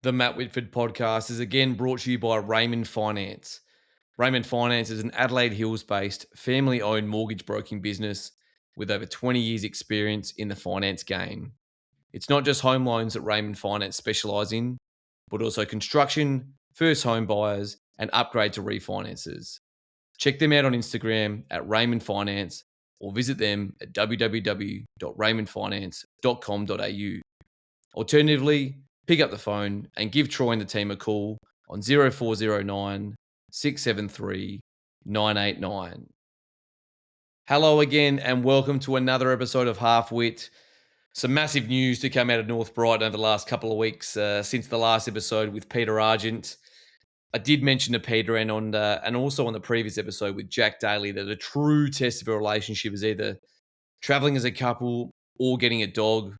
The Matt Whitford podcast is again brought to you by Raymond Finance. Raymond Finance is an Adelaide Hills-based, family-owned mortgage broking business with over 20 years' experience in the finance game. It's not just home loans that Raymond Finance specialise in, but also construction, first home buyers, and upgrade to refinances. Check them out on Instagram at Raymond Finance or visit them at www.raymondfinance.com.au. Alternatively, pick up the phone and give Troy and the team a call on 0409 673 989. Hello again and welcome to another episode of Half Whit. Some massive news to come out of North Brighton over the last couple of weeks since the last episode with Peter Argent. I did mention to Peter and also on the previous episode with Jack Daly that a true test of a relationship is either travelling as a couple or getting a dog.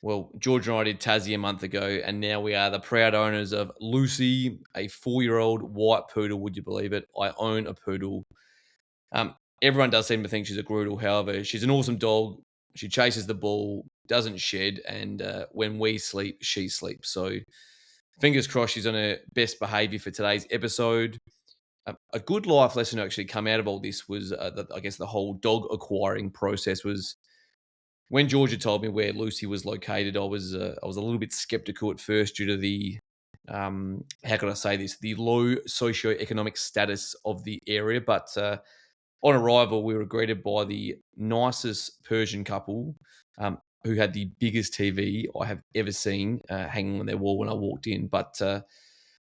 Well, George and I did Tassie a month ago, and now we are the proud owners of Lucy, a 4-year-old white poodle. Would you believe it? I own a poodle. Everyone does seem to think she's a groodle. However, she's an awesome dog. She chases the ball, doesn't shed, and when we sleep, she sleeps. So fingers crossed she's on her best behaviour for today's episode. A good life lesson to actually come out of all this was, I guess, the whole dog acquiring process was. When Georgia told me where Lucy was located, I was a little bit skeptical at first due to the, how can I say this, the low socioeconomic status of the area. But on arrival, we were greeted by the nicest Persian couple who had the biggest TV I have ever seen hanging on their wall when I walked in. But they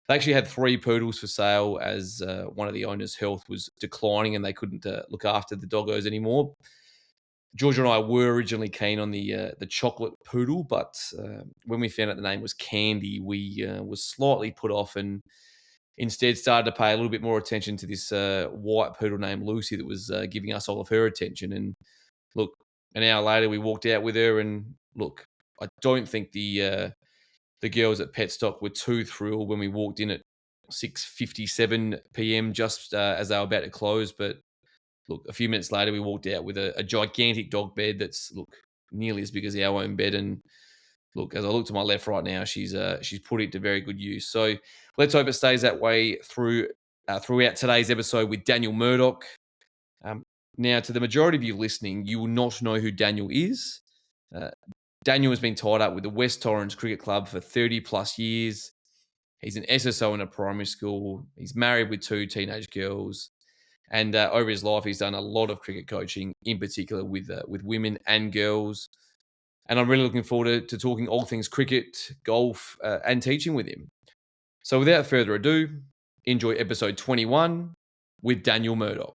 actually had 3 poodles for sale as one of the owners' health was declining and they couldn't look after the doggos anymore. Georgia and I were originally keen on the chocolate poodle, but when we found out the name was Candy, we was slightly put off and instead started to pay a little bit more attention to this white poodle named Lucy that was giving us all of her attention. And look, an hour later we walked out with her, and look, I don't think the girls at Petstock were too thrilled when we walked in at 6:57 p.m. just as they were about to close, but. Look, a few minutes later, we walked out with a gigantic dog bed that's, nearly as big as our own bed. And, look, as I look to my left right now, she's put it to very good use. So let's hope it stays that way throughout today's episode with Daniel Murdoch. Now, to the majority of you listening, you will not know who Daniel is. Daniel has been tied up with the West Torrens Cricket Club for 30-plus years. He's an SSO in a primary school. He's married with 2 teenage girls. And over his life, he's done a lot of cricket coaching, in particular with women and girls. And I'm really looking forward to talking all things cricket, golf, and teaching with him. So without further ado, enjoy episode 21 with Daniel Murdoch.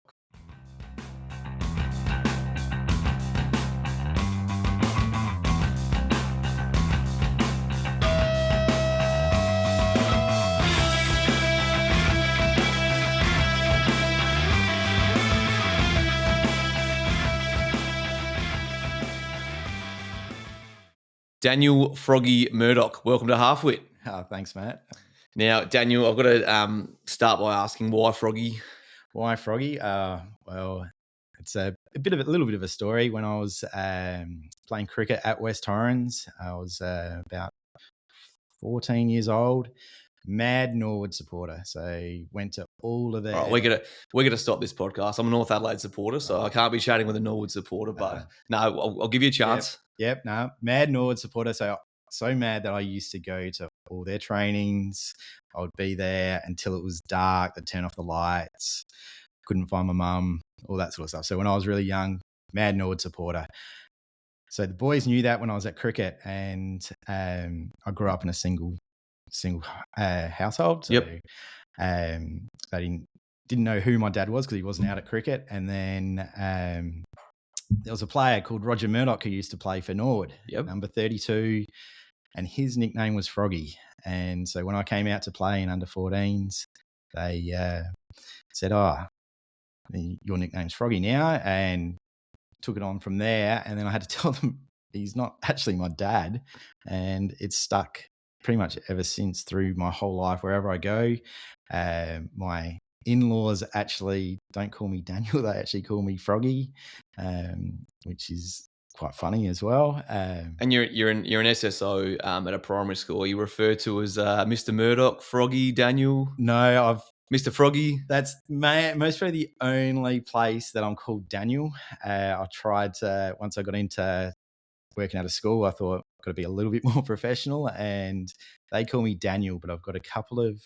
Daniel Froggy Murdoch, welcome to Half Whit. Oh, thanks, Matt. Now, Daniel, I've got to start by asking why Froggy? Why Froggy? Well, it's a little bit of a story. When I was playing cricket at West Torrens, I was about 14 years old. Mad Norwood supporter, so went to all of their. All right, we're gonna stop this podcast. I'm a North Adelaide supporter, so I can't be chatting with a Norwood supporter. But no, I'll give you a chance. Yep, no, Mad Norwood supporter. So mad that I used to go to all their trainings. I would be there until it was dark. They'd turn off the lights. Couldn't find my mum. All that sort of stuff. So when I was really young, Mad Norwood supporter. So the boys knew that when I was at cricket, and I grew up in a single household. So, yep. They didn't know who my dad was because he wasn't out at cricket. And then there was a player called Roger Murdoch who used to play for Norwood, number 32, and his nickname was Froggy. And so when I came out to play in under 14s, they said, "Oh, your nickname's Froggy now," and took it on from there. And then I had to tell them he's not actually my dad, and it's stuck pretty much ever since through my whole life. Wherever I go, my in-laws actually don't call me Daniel; they actually call me Froggy, which is quite funny as well. And you're an SSO at a primary school. Are you referred to as Mr. Murdoch, Froggy, Daniel? No, Mr. Froggy. That's most probably the only place that I'm called Daniel. I tried to, once I got into working out of school, I thought I've got to be a little bit more professional, and they call me Daniel. But I've got a couple of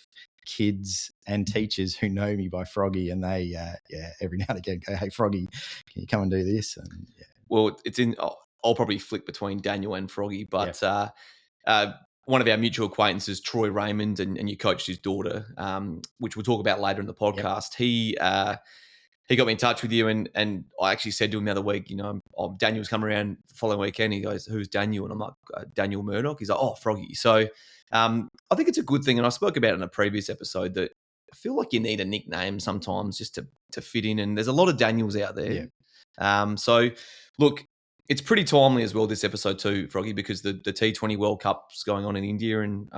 kids and teachers who know me by Froggy, and they every now and again go, "Hey Froggy, can you come and do this?" And well, it's in. I'll probably flick between Daniel and Froggy, but one of our mutual acquaintances, Troy Raymond, and you coached his daughter, which we'll talk about later in the podcast. Yep. He got me in touch with you, and I actually said to him the other week, Daniel's come around the following weekend. He goes, "Who's Daniel?" And I'm like, "Daniel Murdoch." He's like, "Oh, Froggy." So I think it's a good thing, and I spoke about it in a previous episode, that I feel like you need a nickname sometimes just to fit in, and there's a lot of Daniels out there. Yeah. So look, it's pretty timely as well, this episode too, Froggy, because the T20 World Cup's going on in India, and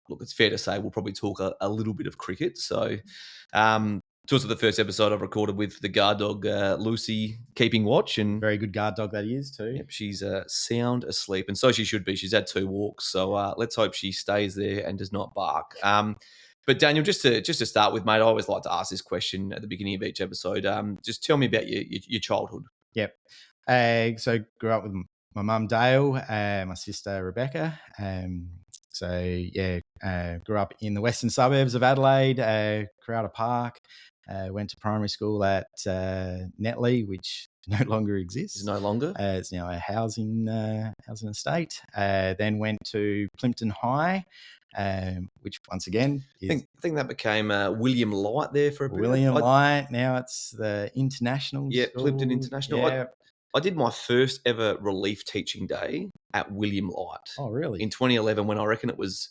look, it's fair to say we'll probably talk a little bit of cricket. So it's also the first episode I've recorded with the guard dog, Lucy, keeping watch. And very good guard dog that is too. Yep, she's sound asleep, and so she should be. She's had 2 walks, so let's hope she stays there and does not bark. But Daniel, just to start with, mate, I always like to ask this question at the beginning of each episode. Just tell me about your childhood. Yep. So grew up with my mum Dale, my sister Rebecca. Grew up in the western suburbs of Adelaide, Crowder Park. Went to primary school at Netley, which no longer exists. It's no longer. It's now a housing estate. Then went to Plimpton High, which once again is, I think that became William Light there for a bit. William Light. Now it's the International. Yeah, School. Plimpton International. Yeah. I did my first ever relief teaching day at William Light. Oh, really? In 2011, when I reckon it was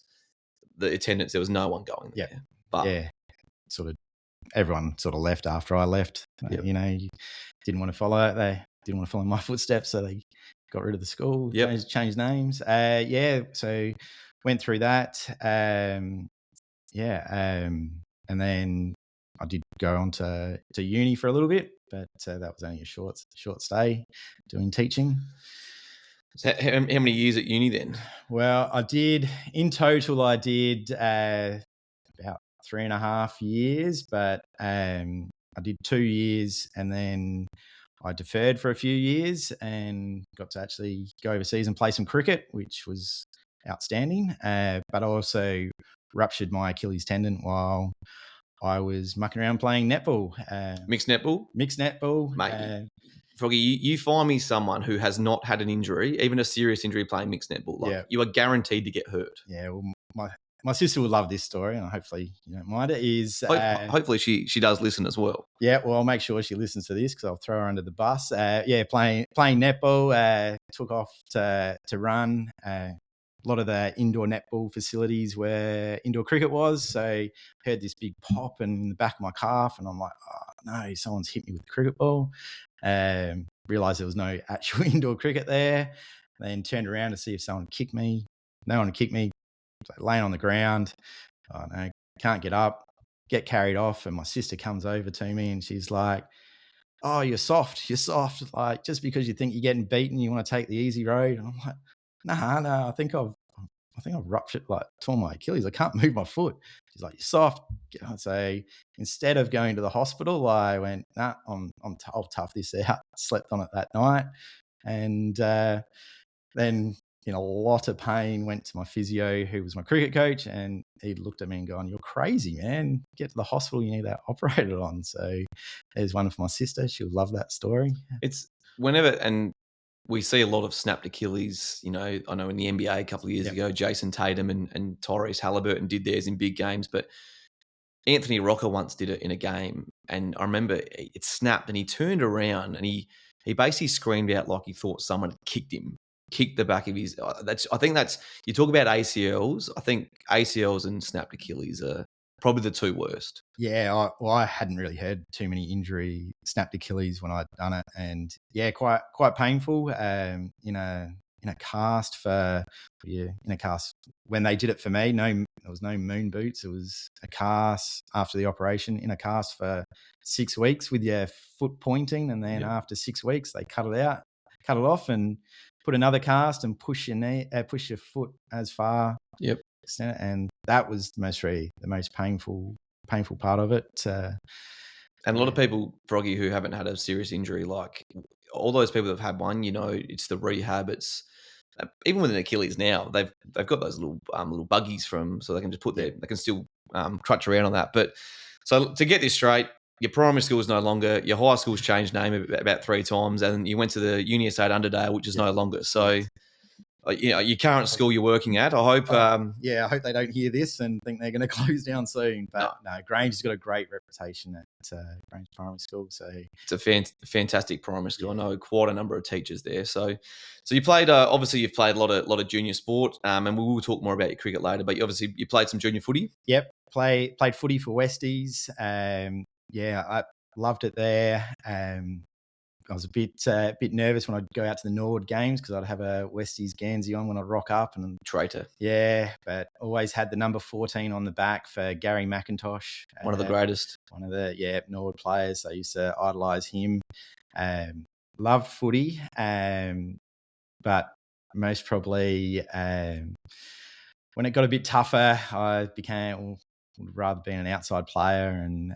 the attendance, there was no one going there. Yep. But sort of everyone sort of left after I left. Yep. You didn't want to follow it. They didn't want to follow my footsteps, so they got rid of the school. Yep. Changed names. So went through that. And then I did go on to uni for a little bit, but that was only a short stay doing teaching. So how many years at uni then? Well, in total I did about 3.5 years, but I did 2 yees, and then I deferred for a few years and got to actually go overseas and play some cricket, which was outstanding. But I also ruptured my Achilles tendon while I was mucking around playing netball. Mixed netball? Mixed netball. Mate, Froggy, you find me someone who has not had an injury, even a serious injury, playing mixed netball. You are guaranteed to get hurt. Yeah, well, my sister will love this story, and hopefully you don't mind it. Hopefully she does listen as well. Yeah, well, I'll make sure she listens to this because I'll throw her under the bus. Playing netball, took off to run. A lot of the indoor netball facilities where indoor cricket was. So heard this big pop in the back of my calf, and I'm like, oh no, someone's hit me with a cricket ball. Realised there was no actual indoor cricket there. Then turned around to see if someone kicked me. No one kicked me. Laying on the ground. Oh no, can't get up. Get carried off, and my sister comes over to me and she's like, "Oh, you're soft. Like, just because you think you're getting beaten, you want to take the easy road." And I'm like, "No, I think I've ruptured, like torn my Achilles. I can't move my foot." She's like, "You're soft." So instead of going to the hospital, I went, "Nah, I'll tough this out." Slept on it that night, and then in a lot of pain, went to my physio, who was my cricket coach, and he looked at me and gone, "You're crazy, man. Get to the hospital. You need that operated on." So there's one for my sister. She'll love that story. It's whenever, and we see a lot of snapped Achilles. I know in the NBA a couple of years ago, Jason Tatum and Tyrese Halliburton did theirs in big games, but Anthony Rocca once did it in a game, and I remember it snapped, and he turned around and he basically screamed out like he thought someone had kicked the back of his. I think that's, you talk about ACLs. I think ACLs and snapped Achilles are probably the 2 worst. Yeah, I hadn't really heard too many injury snapped Achilles when I'd done it, and quite painful. In a cast when they did it for me. There was no moon boots. It was a cast after the operation, in a cast for 6 weeks with your foot pointing, and then after 6 weeks they cut it out. cut it off and put another cast and push your foot as far. Yep. And that was the most painful part of it. And a lot of people, Froggy, who haven't had a serious injury, like all those people that have had one, it's the rehab. It's even with an Achilles now, they've got those little buggies so they can just they can still crutch around on that. But so to get this straight, your primary school is no longer, your high school's changed name about 3 times, and you went to the Uni Estate Underdale, which is no longer. So your current school you're working at, I hope. I hope they don't hear this and think they're going to close down soon. But no, Grange has got a great reputation at Grange Primary School. So it's a fantastic primary school. I know quite a number of teachers there. So you played. Obviously, you've played a lot of junior sport, and we will talk more about your cricket later. But you played some junior footy. Yep, played footy for Westies. I loved it there. I was a bit nervous when I'd go out to the Nord games because I'd have a Westies Gansey on when I'd rock up. And traitor. Yeah, but always had the number 14 on the back for Gary McIntosh. One of the greatest. One of the, Nord players. I used to idolise him. Loved footy, but most probably when it got a bit tougher, I would rather be an outside player. And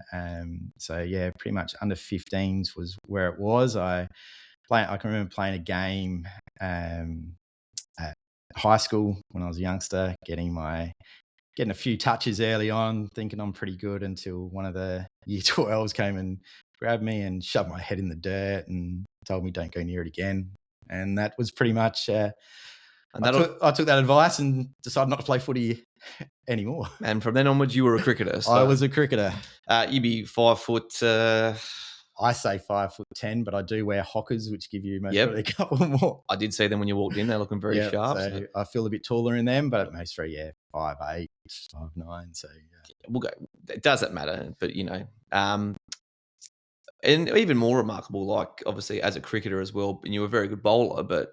pretty much under 15s was where it was. I can remember playing a game at high school when I was a youngster, getting a few touches early on, thinking I'm pretty good, until one of the year 12s came and grabbed me and shoved my head in the dirt and told me don't go near it again. And that was pretty much I took that advice and decided not to play footy anymore. And from then onwards, you were a cricketer. So, I was a cricketer. You'd be 5 foot. I say 5'10", but I do wear hockers, which give you most probably a couple more. I did see them when you walked in. They're looking very sharp. So I feel a bit taller in them, but most 5'8", 5'9". So we'll go. It doesn't matter, but and even more remarkable, like obviously as a cricketer as well, and you were a very good bowler, but.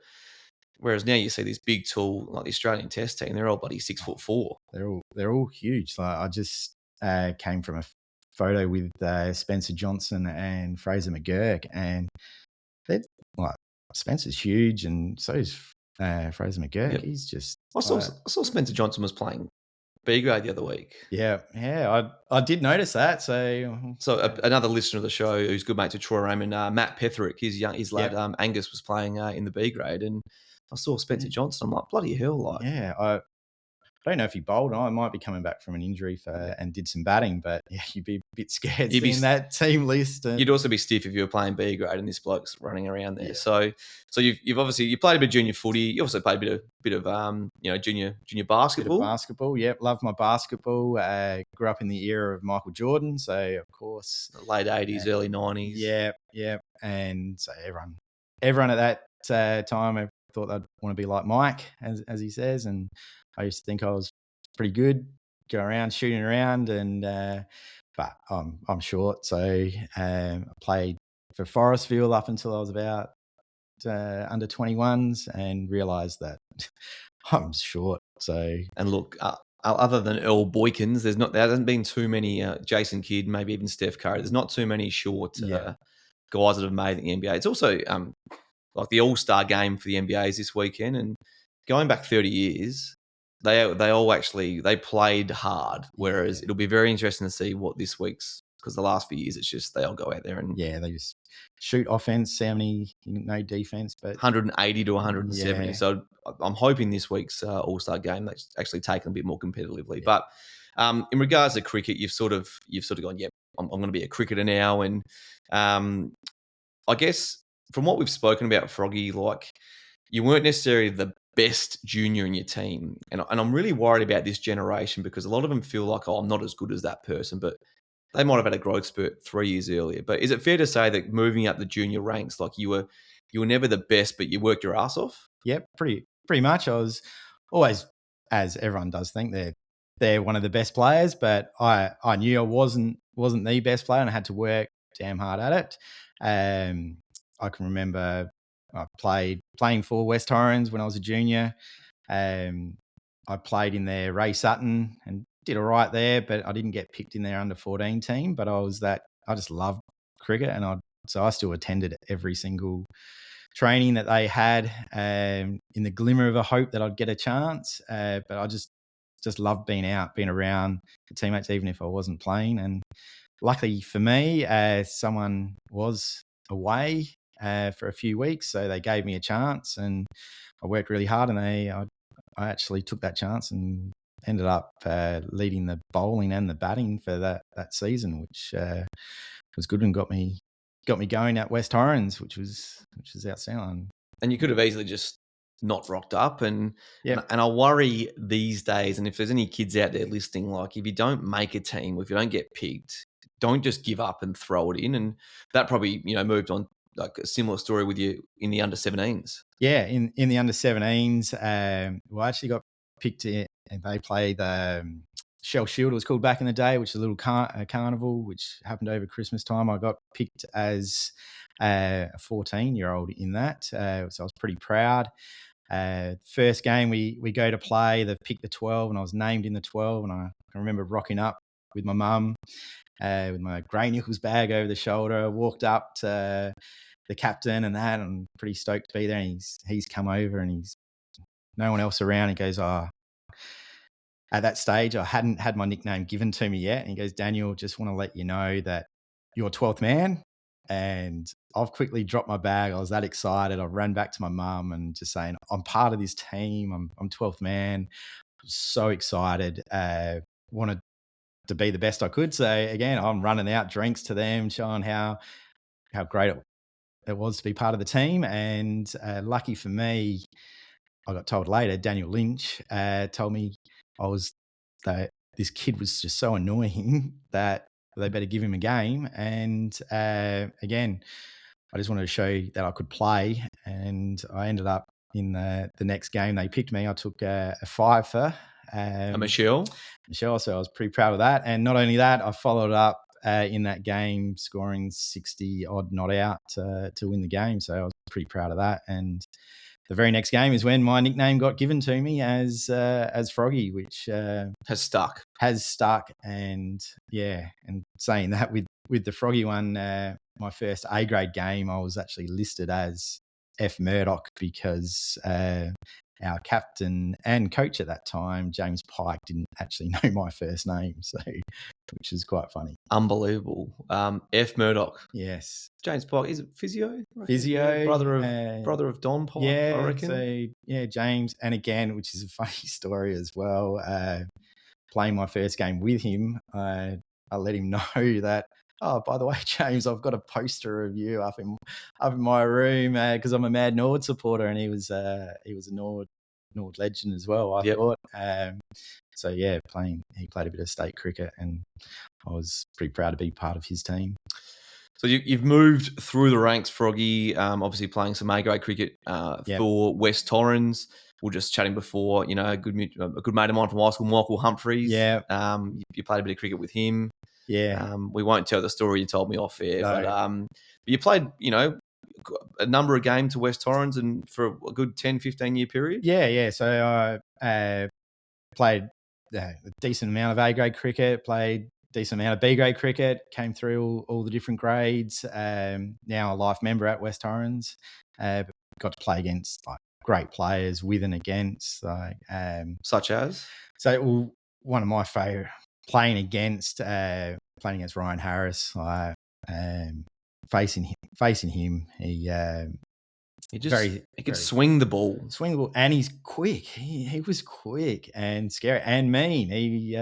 Whereas now you see this big, tall, like the Australian Test team, they're all 6'4". They're all huge. Like I just came from a photo with Spencer Johnson and Fraser McGurk, and they're like Spencer's huge, and so is Fraser McGurk. Yep. He's just. I saw Spencer Johnson was playing B grade the other week. Yeah, I did notice that. So another listener of the show who's good mate to Troy Raymond, Matt Petherick, his lad Angus was playing in the B grade, and I saw Spencer Johnson. I'm like, bloody hell! Like, I don't know if he bowled. I might be coming back from an injury and did some batting, but you'd be a bit scared seeing that team list. You'd also be stiff if you were playing B grade and this bloke's running around there. Yeah. So you've obviously played a bit of junior footy. You also played a bit of junior basketball. Bit of basketball, loved my basketball. Grew up in the era of Michael Jordan, so of course late 80s, early 90s. Yeah, and so everyone at that time, I thought they'd want to be like Mike, as he says, and I used to think I was pretty good, go around shooting around, and but I'm short, so I played for Forestville up until I was about under 21s, and realised that I'm short. So and look, other than Earl Boykins, there hasn't been too many Jason Kidd, maybe even Steph Curry. There's not too many short guys that have made the NBA. It's also like the All-Star game for the NBA is this weekend, and going back 30 years. They all actually played hard, whereas it'll be very interesting to see what this week's, because the last few years it's just they all go out there and they just shoot offense, no defense, but 180 to 170. Yeah. So I'm hoping this week's All-Star game that's actually taken a bit more competitively. Yeah. But in regards to cricket, you've sort of gone, I'm going to be a cricketer now, and I guess from what we've spoken about, Froggy, like you weren't necessarily the best junior in your team. And I'm really worried about this generation because a lot of them feel like, I'm not as good as that person, but they might have had a growth spurt 3 years earlier. But is it fair to say that moving up the junior ranks, like you were never the best, but you worked your ass off? Yep, pretty much. I was always, as everyone does think, they're one of the best players, but I knew I wasn't the best player, and I had to work damn hard at it. I can remember I playing for West Torrens when I was a junior. I played in their Ray Sutton and did all right there, but I didn't get picked in their under 14 team. But I just loved cricket, and so I still attended every single training that they had, in the glimmer of a hope that I'd get a chance. But I just loved being out, being around the teammates, even if I wasn't playing. And luckily for me, someone was away for a few weeks, so they gave me a chance, and I worked really hard, and I actually took that chance and ended up leading the bowling and the batting for that season, which was good and got me going at West Torrens, which was outstanding. And you could have easily just not rocked up, and I worry these days, and if there's any kids out there listening, like if you don't make a team, if you don't get picked, don't just give up and throw it in. And that probably moved on, like a similar story with you in the under-17s. Yeah, in the under-17s, I actually got picked in, and they played the Shell Shield, it was called back in the day, which is a little carnival, which happened over Christmas time. I got picked as a 14-year-old in that, so I was pretty proud. First game we go to play, they've picked the 12, and I was named in the 12, and I remember rocking up with my mum with my Grey Nichols bag over the shoulder, walked up to the captain and that, I'm pretty stoked to be there. And he's come over, and he's no one else around. He goes, at that stage, I hadn't had my nickname given to me yet. And he goes, Daniel, just want to let you know that you're 12th man. And I've quickly dropped my bag. I was that excited. I ran back to my mum and just saying, I'm part of this team. I'm 12th man. So excited. Wanted to be the best I could. So again, I'm running out drinks to them, showing how great it was to be part of the team. And lucky for me, I got told later, Daniel Lynch told me that this kid was just so annoying that they better give him a game. And again, I just wanted to show that I could play. And I ended up in the next game they picked me. I took a 5 for Michelle. So I was pretty proud of that. And not only that, I followed up in that game, scoring 60 odd not out to win the game. So I was pretty proud of that. And the very next game is when my nickname got given to me as Froggy, which has stuck. And and saying that with the Froggy one, my first A grade game, I was actually listed as F Murdoch because our captain and coach at that time, James Pike, didn't actually know my first name, so which is quite funny. Unbelievable. F Murdoch. Yes. James Pike, is it physio? Physio. Yeah, brother of Don Pike, I reckon. So, James. And again, which is a funny story as well, playing my first game with him, I let him know that, oh, by the way, James, I've got a poster of you up in my room because I'm a mad Nord supporter, and he was a Nord legend as well, I thought. So yeah, he played a bit of state cricket, and I was pretty proud to be part of his team. So you've moved through the ranks, Froggy, obviously playing some A-grade cricket for West Torrens. We were just chatting before, a good mate of mine from high school, Michael Humphreys. Yeah. You played a bit of cricket with him. Yeah. We won't tell the story you told me off air, but you played, a number of games to West Torrens and for a good 10, 15-year period. Yeah. So I played a decent amount of A-grade cricket, played decent amount of B-grade cricket, came through all the different grades. Now a life member at West Torrens. Got to play against great players with and against. Such as? So one of my favourite, playing against Ryan Harris, facing him, he could swing the ball, and he's quick. He was quick and scary and mean. He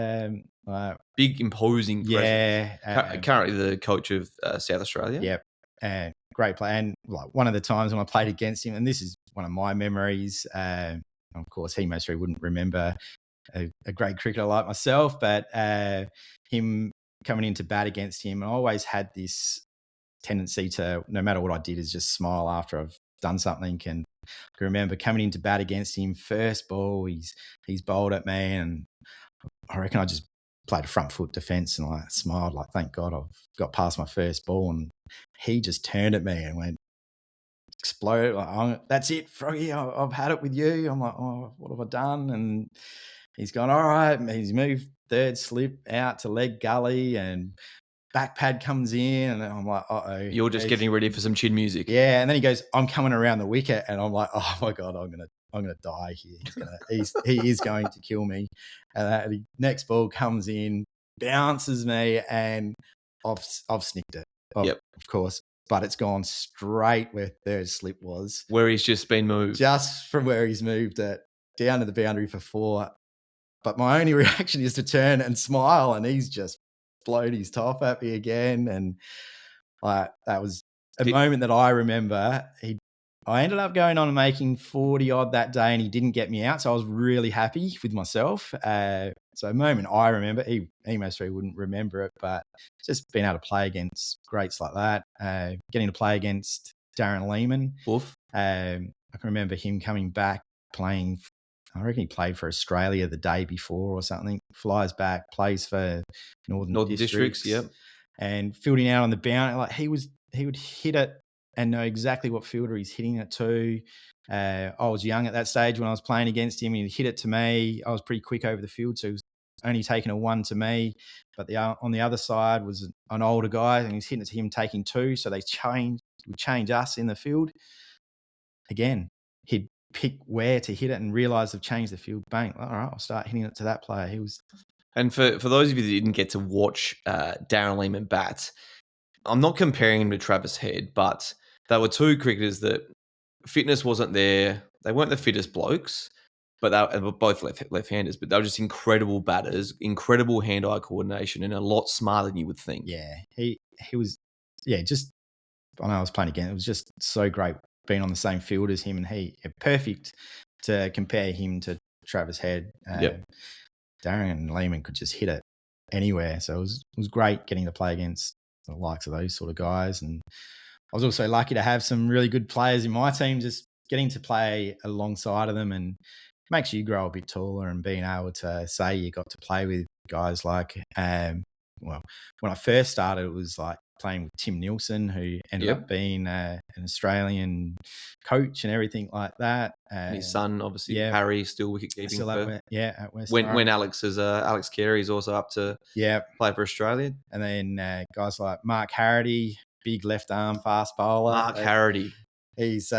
big, imposing presence. Currently the coach of South Australia. Yep, great player. And one of the times when I played against him, and this is one of my memories. Of course, he most probably wouldn't remember a great cricketer like myself, but him coming in to bat against him, I always had this tendency to, no matter what I did, is just smile after I've done something. And I can remember coming in to bat against him, first ball, he's bowled at me, and I reckon I just played a front foot defence, and I smiled like, thank God I've got past my first ball. And he just turned at me and went, exploded, like, oh, that's it, Froggy, I've had it with you. I'm like, oh, what have I done? And he's gone, all right. He's moved third slip out to leg gully and back pad comes in, and I'm like, uh-oh. You're just getting ready for some chin music. Yeah, and then he goes, I'm coming around the wicket, and I'm like, oh my God, I'm gonna die here. He is going to kill me. And the next ball comes in, bounces me, and I've snicked it. Of course. But it's gone straight where third slip was. Where he's just been moved. Just from where he's moved it, down to the boundary for 4. But my only reaction is to turn and smile, and he's just blown his top at me again. And that was a moment that I remember. I ended up going on and making 40 odd that day, and he didn't get me out. So I was really happy with myself. So a moment I remember, he most probably wouldn't remember it, but just being able to play against greats like that, getting to play against Darren Lehman. I can remember him coming back playing. I reckon he played for Australia the day before or something. Flies back, plays for Northern Districts. And fielding out on the boundary, like he would hit it and know exactly what fielder he's hitting it to. I was young at that stage when I was playing against him. He'd hit it to me. I was pretty quick over the field, so he was only taking a 1 to me. But on the other side was an older guy, and he's hitting it to him, taking 2. So they would change us in the field. Again, he'd pick where to hit it and realise they've changed the field. Bang! All right, I'll start hitting it to that player. He was. And for those of you that didn't get to watch Darren Lehman bat, I'm not comparing him to Travis Head, but they were two cricketers that fitness wasn't there. They weren't the fittest blokes, but they were both left-handers, but they were just incredible batters, incredible hand-eye coordination, and a lot smarter than you would think. Yeah, he was, just, I know I was playing again. It was just so great being on the same field as him, and perfect to compare him to Travis Head. Darren Lehman could just hit it anywhere. So it was great getting to play against the likes of those sort of guys. And I was also lucky to have some really good players in my team, just getting to play alongside of them, and makes you grow a bit taller, and being able to say you got to play with guys like, when I first started, it was like playing with Tim Nielsen, who ended up being an Australian coach and everything like that. And his son, obviously, Harry, still wicket keeping. At West. When Alex Carey is also up to play for Australia. And then guys like Mark Harrity, big left arm fast bowler. Mark Harrity. He's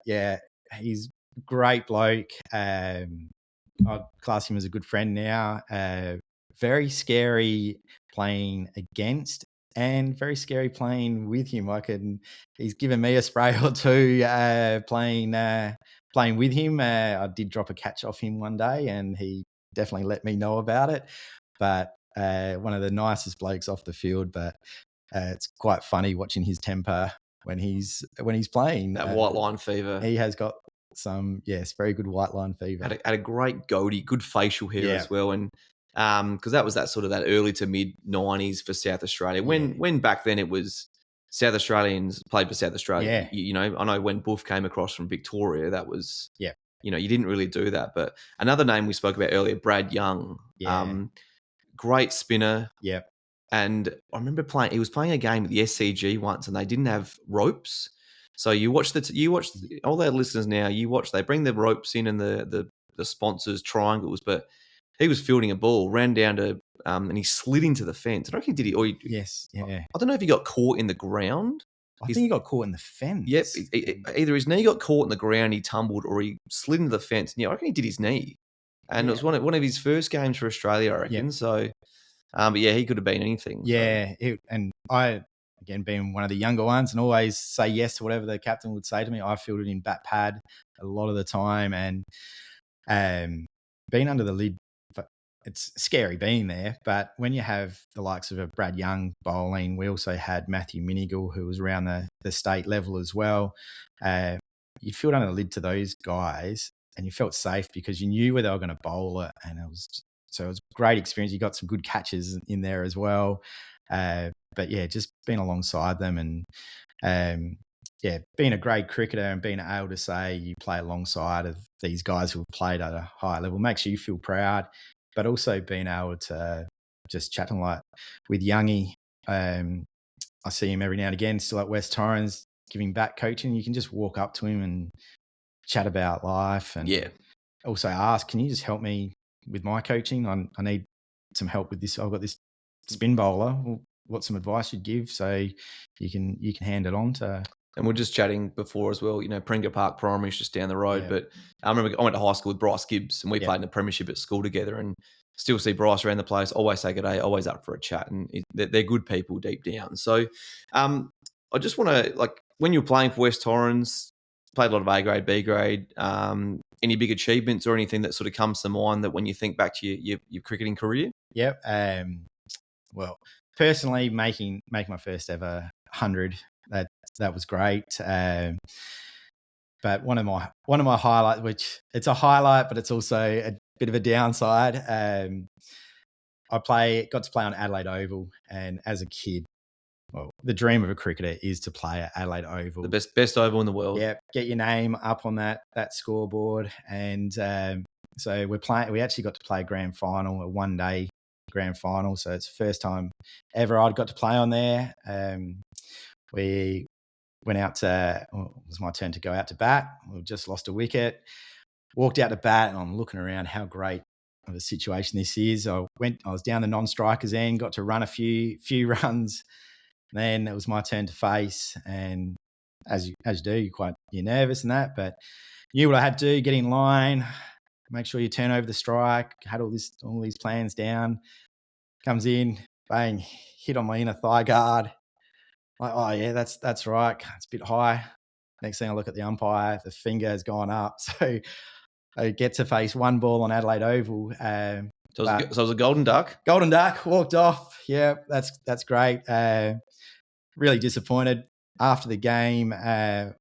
he's a great bloke. I'd class him as a good friend now. Very scary playing against, and very scary playing with him. He's given me a spray or two playing with him. I did drop a catch off him one day, and he definitely let me know about it. But one of the nicest blokes off the field. But it's quite funny watching his temper when he's playing. That white line fever. He has got some, very good white line fever. Had a great goatee, good facial hair as well, and. Because that was that early to mid 90s for South Australia. When back then it was South Australians played for South Australia. I know when Buff came across from Victoria, that was you didn't really do that. But another name we spoke about earlier, Brad Young, great spinner. And I remember he was playing a game at the SCG once, and they didn't have ropes. So you watch all their listeners now. They bring the ropes in and the sponsors triangles, but. He was fielding a ball, ran down to, and he slid into the fence. I don't think I don't know if he got caught in the ground. I think he got caught in the fence. Yep. Either his knee got caught in the ground, he tumbled, or he slid into the fence. And I reckon he did his knee. And it was one of his first games for Australia, I reckon. So, but he could have been anything. Yeah. So. And I, again, being one of the younger ones and always say yes to whatever the captain would say to me, I fielded in bat pad a lot of the time. And being under the lid, it's scary being there, but when you have the likes of a Brad Young bowling, we also had Matthew Minigal, who was around the state level as well. You'd field under the lid to those guys, and you felt safe because you knew where they were going to bowl it, and it was a great experience. You got some good catches in there as well, but just being alongside them and being a great cricketer and being able to say you play alongside of these guys who have played at a high level makes you feel proud. But also being able to just chatting like with Youngie. I see him every now and again, still at West Torrens, giving back coaching. You can just walk up to him and chat about life, and also ask, can you just help me with my coaching? I need some help with this. I've got this spin bowler. Well, some advice you'd give, so you can hand it on to. And we're just chatting before as well. Pringa Park Primary is just down the road. Yeah. But I remember I went to high school with Bryce Gibbs, and we played in the premiership at school together. And still see Bryce around the place. Always say good day. Always up for a chat. And they're good people deep down. So I just want to, when you were playing for West Torrens, played a lot of A grade, B grade. Any big achievements or anything that sort of comes to mind that when you think back to your cricketing career? Yep. Well, personally, making my first ever 100, that was great. But one of my highlights, which it's a highlight, but it's also a bit of a downside. Got to play on Adelaide Oval, and as a kid, well, the dream of a cricketer is to play at Adelaide Oval, the best oval in the world. Yeah, get your name up on that scoreboard, and so we actually got to play a grand final, a one-day grand final. So it's the first time ever I'd got to play on there. We went out it was my turn to go out to bat. We just lost a wicket. Walked out to bat, and I'm looking around how great of a situation this is. I was down the non-strikers end, got to run a few runs. Then it was my turn to face, and as you do, you're nervous and that, but knew what I had to do, get in line, make sure you turn over the strike, had all these plans down. Comes in, bang, hit on my inner thigh guard. Like, oh yeah, that's right. It's a bit high. Next thing I look at the umpire, the finger has gone up. So I get to face one ball on Adelaide Oval. So it was a golden duck? Golden duck, walked off. Yeah, that's great. Really disappointed. After the game, I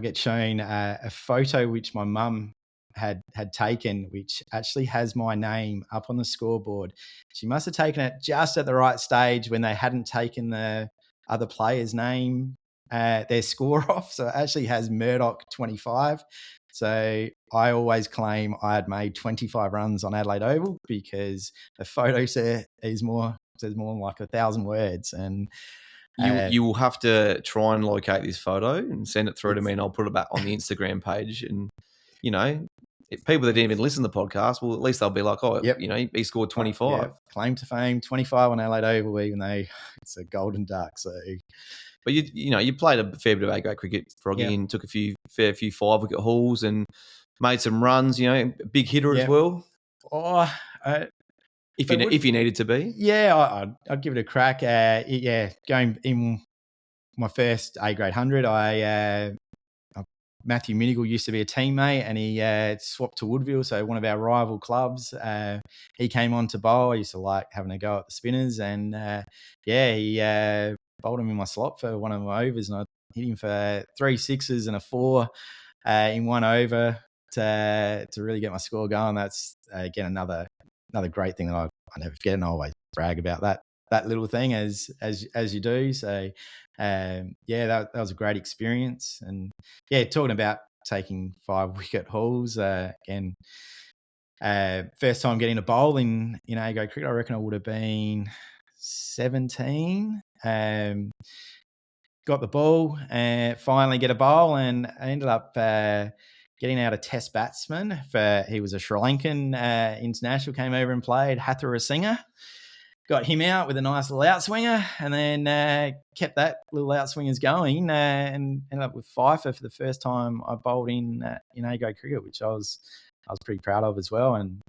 get shown a photo which my mum had taken, which actually has my name up on the scoreboard. She must have taken it just at the right stage when they hadn't taken the other player's name, their score off. So it actually has Murdoch 25. So I always claim I had made 25 runs on Adelaide Oval because the photo says more like 1,000 words. And you will have to try and locate this photo and send it through to me, and I'll put it back on the Instagram page. And people that didn't even listen to the podcast, well, at least they'll be like, oh, yep. He scored 25. Yep. Claim to fame, 25 on Adelaide Oval, even though it's a golden duck. So, but you played a fair bit of A-grade cricket, Froggy, and took a fair few 5-wicket hauls and made some runs. Big hitter as well. Oh, if you needed to be, I'd give it a crack. Going in my first A-grade 100, Matthew Minigal used to be a teammate, and he swapped to Woodville, so one of our rival clubs. He came on to bowl. I used to like having a go at the spinners, and he bowled him in my slot for one of my overs, and I hit him for 3 sixes and a 4 in one over to really get my score going. That's again another great thing that I never forget, and I always brag about that little thing as you do. So that was a great experience. And talking about taking 5-wicket hauls, again, first time getting a bowl in A-grade cricket, I reckon I would have been 17. Got the ball and finally get a bowl, and I ended up getting out a test batsman. He was a Sri Lankan international, came over and played, Hathara Singer. Got him out with a nice little outswinger, and then kept that little outswingers going, and ended up with Fifer for the first time I bowled in A-grade cricket, which I was pretty proud of as well. And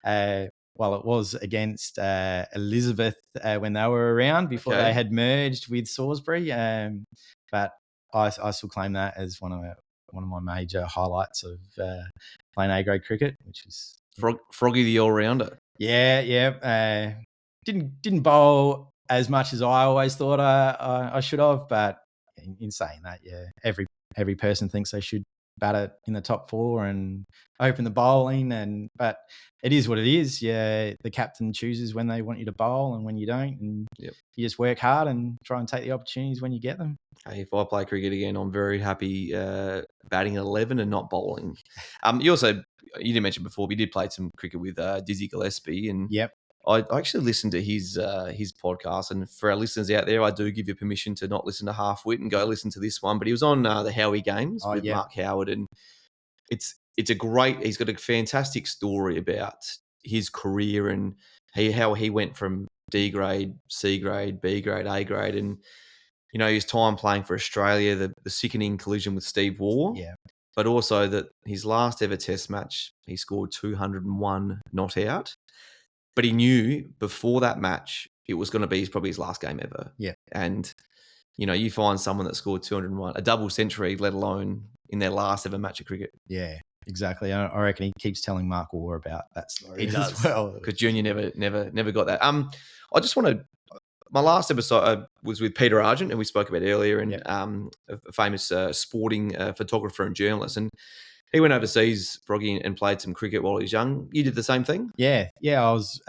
it was against Elizabeth when they were around before they had merged with Salisbury, but I still claim that as one of my major highlights of playing A-grade cricket, which is Froggy the all-rounder. Yeah. Didn't bowl as much as I always thought I should have, but in saying that, every person thinks they should bat it in the top 4 and open the bowling, but it is what it is. Yeah, the captain chooses when they want you to bowl and when you don't, and you just work hard and try and take the opportunities when you get them. Hey, if I play cricket again, I'm very happy batting 11 and not bowling. You didn't mention before, but you did play some cricket with Dizzy Gillespie, and I actually listened to his podcast. And for our listeners out there, I do give you permission to not listen to Half Whit and go listen to this one. But he was on the Howie Games with Mark Howard, and it's he's got a fantastic story about his career and how he went from D grade, C grade, B grade, A grade, and his time playing for Australia, the sickening collision with Steve Waugh, but also that his last ever Test match, he scored 201 not out, but he knew before that match it was going to be probably his last game ever. Yeah, and you find someone that scored 201, a double century, let alone in their last ever match of cricket. Yeah, exactly. I reckon he keeps telling Mark Waugh about that story. He does, as well, because Junior never got that. I just want to. My last episode was with Peter Argent, who we spoke about earlier, and a famous sporting photographer and journalist. And he went overseas, Froggy, and played some cricket while he was young. You did the same thing? Yeah. I was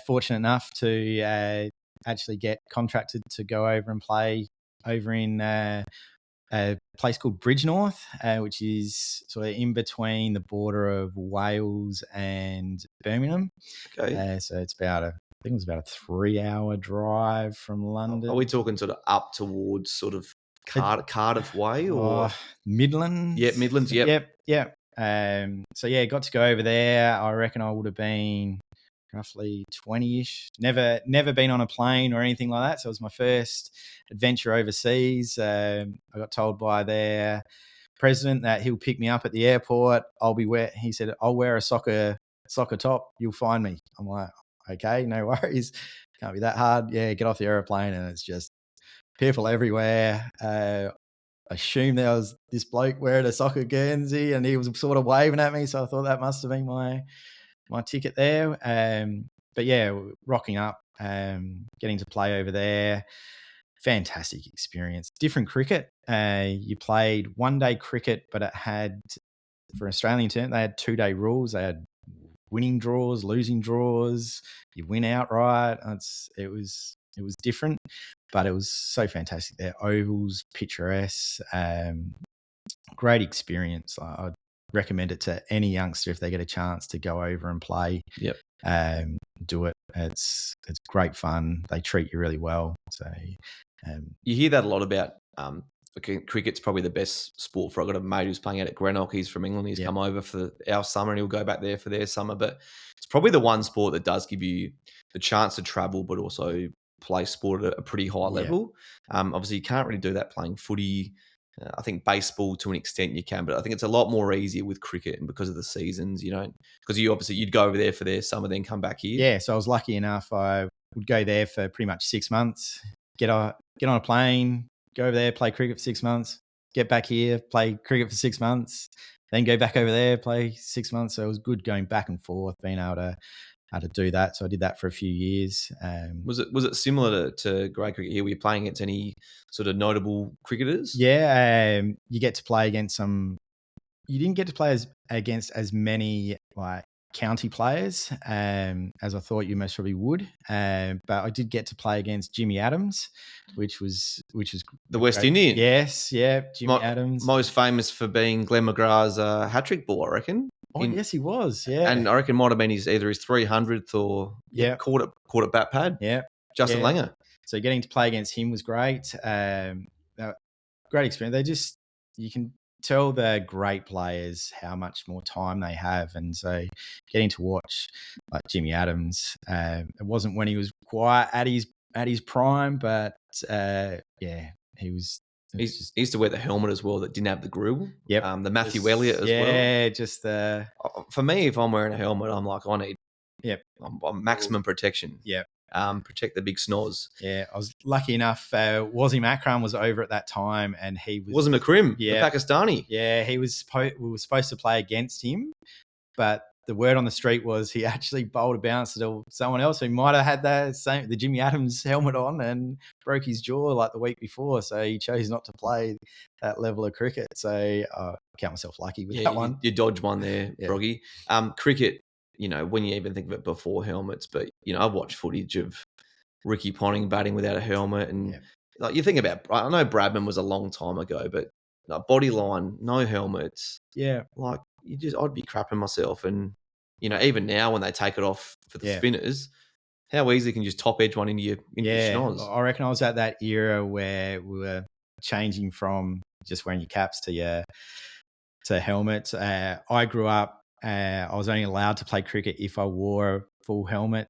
fortunate enough to actually get contracted to go over and play over in a place called Bridgenorth, which is sort of in between the border of Wales and Birmingham. Okay. So it's about I think it was about a 3-hour drive from London. Are we talking sort of up towards sort of Cardiff way or Midlands? Yeah, Midlands. Yep. So got to go over there. I reckon I would have been roughly 20-ish. Never been on a plane or anything like that. So it was my first adventure overseas. I got told by their president that he'll pick me up at the airport. He said, I'll wear a soccer top. You'll find me. I'm like, okay, no worries. Can't be that hard. Yeah, get off the airplane and it's just people everywhere. I assumed there was this bloke wearing a soccer Guernsey and he was sort of waving at me. So I thought that must have been my ticket there. But yeah, rocking up, getting to play over there. Fantastic experience. Different cricket. You played 1-day cricket, but it had, for Australian term, they had 2-day rules. They had winning draws, losing draws. You win outright. It was different, but it was so fantastic. Their ovals, picturesque, great experience. I'd recommend it to any youngster if they get a chance to go over and play. Yep. Do it. It's great fun. They treat you really well. So you hear that a lot about. Cricket's probably the best sport for. I've got a mate who's playing out at Greenock. He's from England. He's come over for our summer and he'll go back there for their summer. But it's probably the one sport that does give you the chance to travel, but also play sport at a pretty high level. Obviously, you can't really do that playing footy. I think baseball to an extent you can, but I think it's a lot more easier with cricket, and because of the seasons, because you'd go over there for their summer, then come back here. Yeah, so I was lucky enough. I would go there for pretty much 6 months, get on a plane, go over there, play cricket for 6 months, get back here, play cricket for 6 months, then go back over there, play 6 months. So it was good going back and forth, being able to do that. So I did that for a few years. Was it similar to grade cricket here? Were you playing against any sort of notable cricketers? Yeah, you get to play against some. You didn't get to play against as many like county players as I thought you most probably would. But I did get to play against Jimmy Adams, which was the West Indian. Yes, yeah, Jimmy Adams, most famous for being Glenn McGrath's hat-trick ball, I reckon. Yes, he was. Yeah, and I reckon might have been either his 300th or caught it bat pad. Yeah, Justin Langer. So getting to play against him was great. Great experience. You can tell the great players how much more time they have, and so getting to watch like Jimmy Adams, it wasn't when he was quite at his prime, but he was. He used to wear the helmet as well that didn't have the grill. Yep. The Matthew Elliott as well. Yeah, just for me, if I'm wearing a helmet, I'm like, I need I'm maximum protection. Yep. Protect the big snoz. Yeah, I was lucky enough. Wasim Akram was over at that time, and he was Wasim Akram, the Pakistani. Yeah, we were supposed to play against him, but the word on the street was he actually bowled a bounce to someone else who might have had the Jimmy Adams helmet on and broke his jaw like the week before. So he chose not to play that level of cricket. So I count myself lucky with that one. You dodged one there, Froggy. Cricket, when you even think of it before helmets, but, I've watched footage of Ricky Ponting batting without a helmet. And like you think about, I know Bradman was a long time ago, but body line, no helmets. Yeah. Like, I'd be crapping myself. And, even now when they take it off for the spinners, how easy can you just top edge one into your schnoz? I reckon I was at that era where we were changing from just wearing your caps to helmets. I grew up, I was only allowed to play cricket if I wore a full helmet.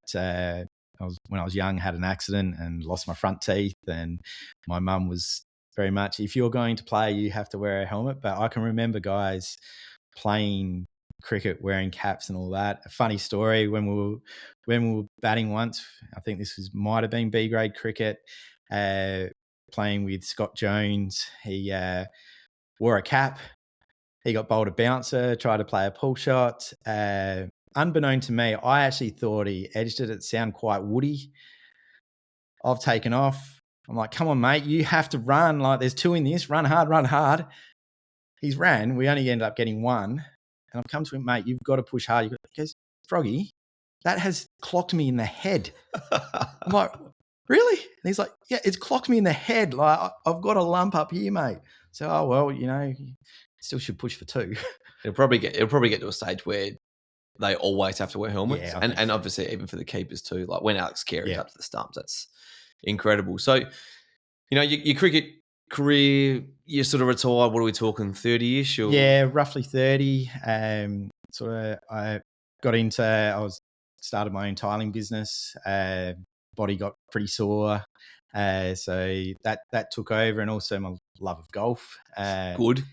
when I was young, had an accident and lost my front teeth, and my mum was very much, if you're going to play, you have to wear a helmet. But I can remember guys playing cricket wearing caps and all that. A funny story, when we were batting once, I think this might have been B grade cricket, playing with Scott Jones. He wore a cap. He got bowled a bouncer, tried to play a pull shot. Unbeknown to me, I actually thought he edged it. It sounded quite woody. I've taken off. I'm like, come on, mate, you have to run. Like, there's 2 in this. Run hard, run hard. He's ran. We only ended up getting 1. And I've come to him, mate, you've got to push hard. He goes, Froggy, that has clocked me in the head. I'm like, really? And he's like, yeah, it's clocked me in the head. Like, I've got a lump up here, mate. So, oh, well, you still should push for 2. It'll probably get to a stage where they always have to wear helmets. Yeah, and obviously even for the keepers too. Like when Alex Carey's up to the stumps, that's incredible. So, your cricket career, you sort of retired, what are we talking, 30-ish? Or? Yeah, roughly 30. I started my own tiling business. Body got pretty sore. So that took over, and also my love of golf. Good.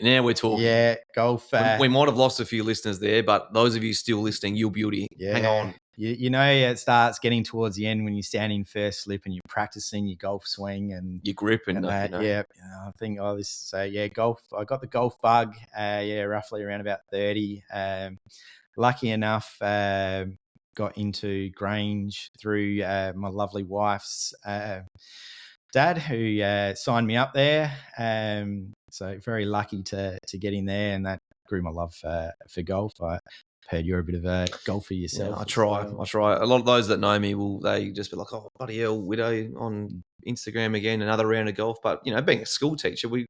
Now we're talking. Yeah, golf. We might have lost a few listeners there, but those of you still listening, you beauty. Yeah, hang on. It starts getting towards the end when you stand in first slip and you're practicing your golf swing and your grip and that. Yeah, I think golf. I got the golf bug. Roughly around about 30. Lucky enough, got into Grange through my lovely wife's dad, who signed me up there. So very lucky to get in there, and that grew my love for golf. I heard you're a bit of a golfer yourself. Yeah, I try. A lot of those that know me they just be like, oh, bloody hell, Widow on Instagram again, another round of golf. But, being a school teacher, we've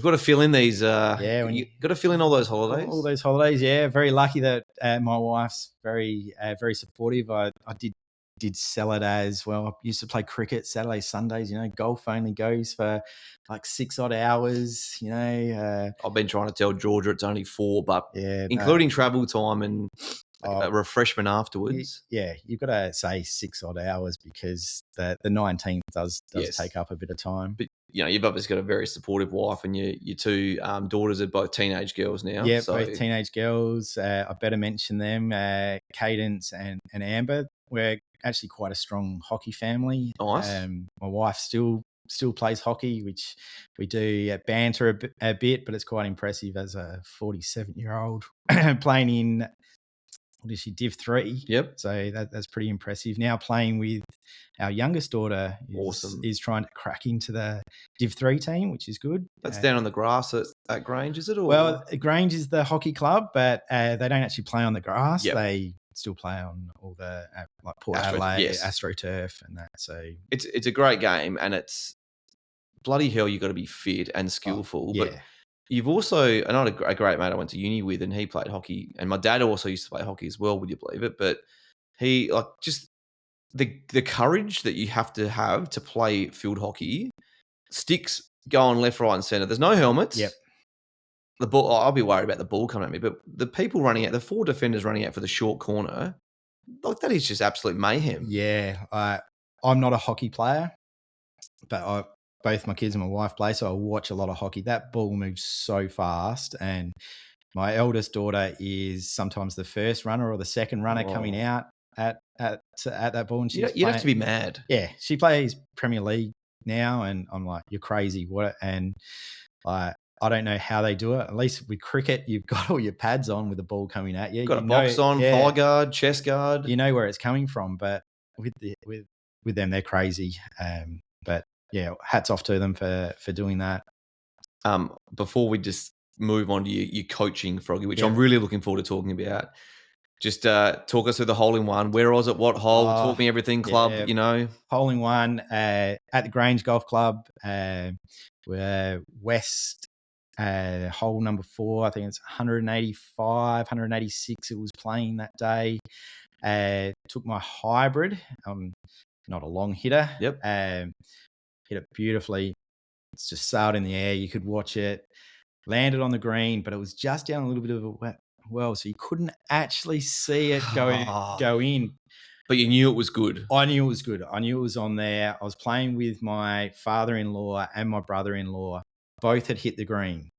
got to fill in these. You got to fill in all those holidays. All those holidays, yeah. Very lucky that my wife's very, very supportive. I did sell it as well. I used to play cricket Saturdays, Sundays. Golf only goes for like 6 odd hours. I've been trying to tell Georgia it's only 4, but including travel time and a refreshment afterwards. You've got to say 6 odd hours because the 19th does take up a bit of time. But you've obviously got a very supportive wife, and your 2 daughters are both teenage girls now. Yeah, both teenage girls. I better mention them, Cadence and Amber. We're actually quite a strong hockey family. Nice. My wife still plays hockey, which we do banter a bit, but it's quite impressive as a 47-year-old playing in, what is she, Div 3? Yep. So that's pretty impressive. Now playing with our youngest daughter is trying to crack into the Div 3 team, which is good. That's down on the grass at Grange, is it? Or? Well, Grange is the hockey club, but they don't actually play on the grass. Yep. They still play on all the like Port Adelaide, AstroTurf and that. So it's a great game, and it's bloody hell, you've got to be fit and skillful. But you've also, another a great mate I went to uni with, and he played hockey, and my dad also used to play hockey as well, would you believe it? But he, just the courage that you have to play field hockey, sticks going left, right and centre. There's no helmets. Yep. The ball, I'll be worried about the ball coming at me, but the people running out, the 4 defenders running out for the short corner, that is just absolute mayhem. Yeah. I'm not a hockey player, but both my kids and my wife play, so I watch a lot of hockey. That ball moves so fast, and my eldest daughter is sometimes the first runner or the second runner coming out at that ball. And you'd have to be mad. Yeah, she plays Premier League now, and I'm like, you're crazy. What? And I don't know how they do it. At least with cricket, you've got all your pads on with the ball coming at you. You've got a box on, thigh guard, chest guard. You know where it's coming from, but with them, they're crazy. But yeah, hats off to them for doing that. Before we just move on to your coaching, Froggy, which I'm really looking forward to talking about, just talk us through the hole in one. Where was it? What hole? Talk me everything club, Hole in one at the Grange Golf Club. We're West, hole number 4. I think it's 185, 186 it was playing that day. Took my hybrid. Not a long hitter. Yep. Hit it beautifully. It's just sailed in the air. You could watch it. Landed on the green, but it was just down a little bit of a wet well, so you couldn't actually see it go in. But you knew it was good. I knew it was good. I knew it was on there. I was playing with my father-in-law and my brother-in-law. Both had hit the green.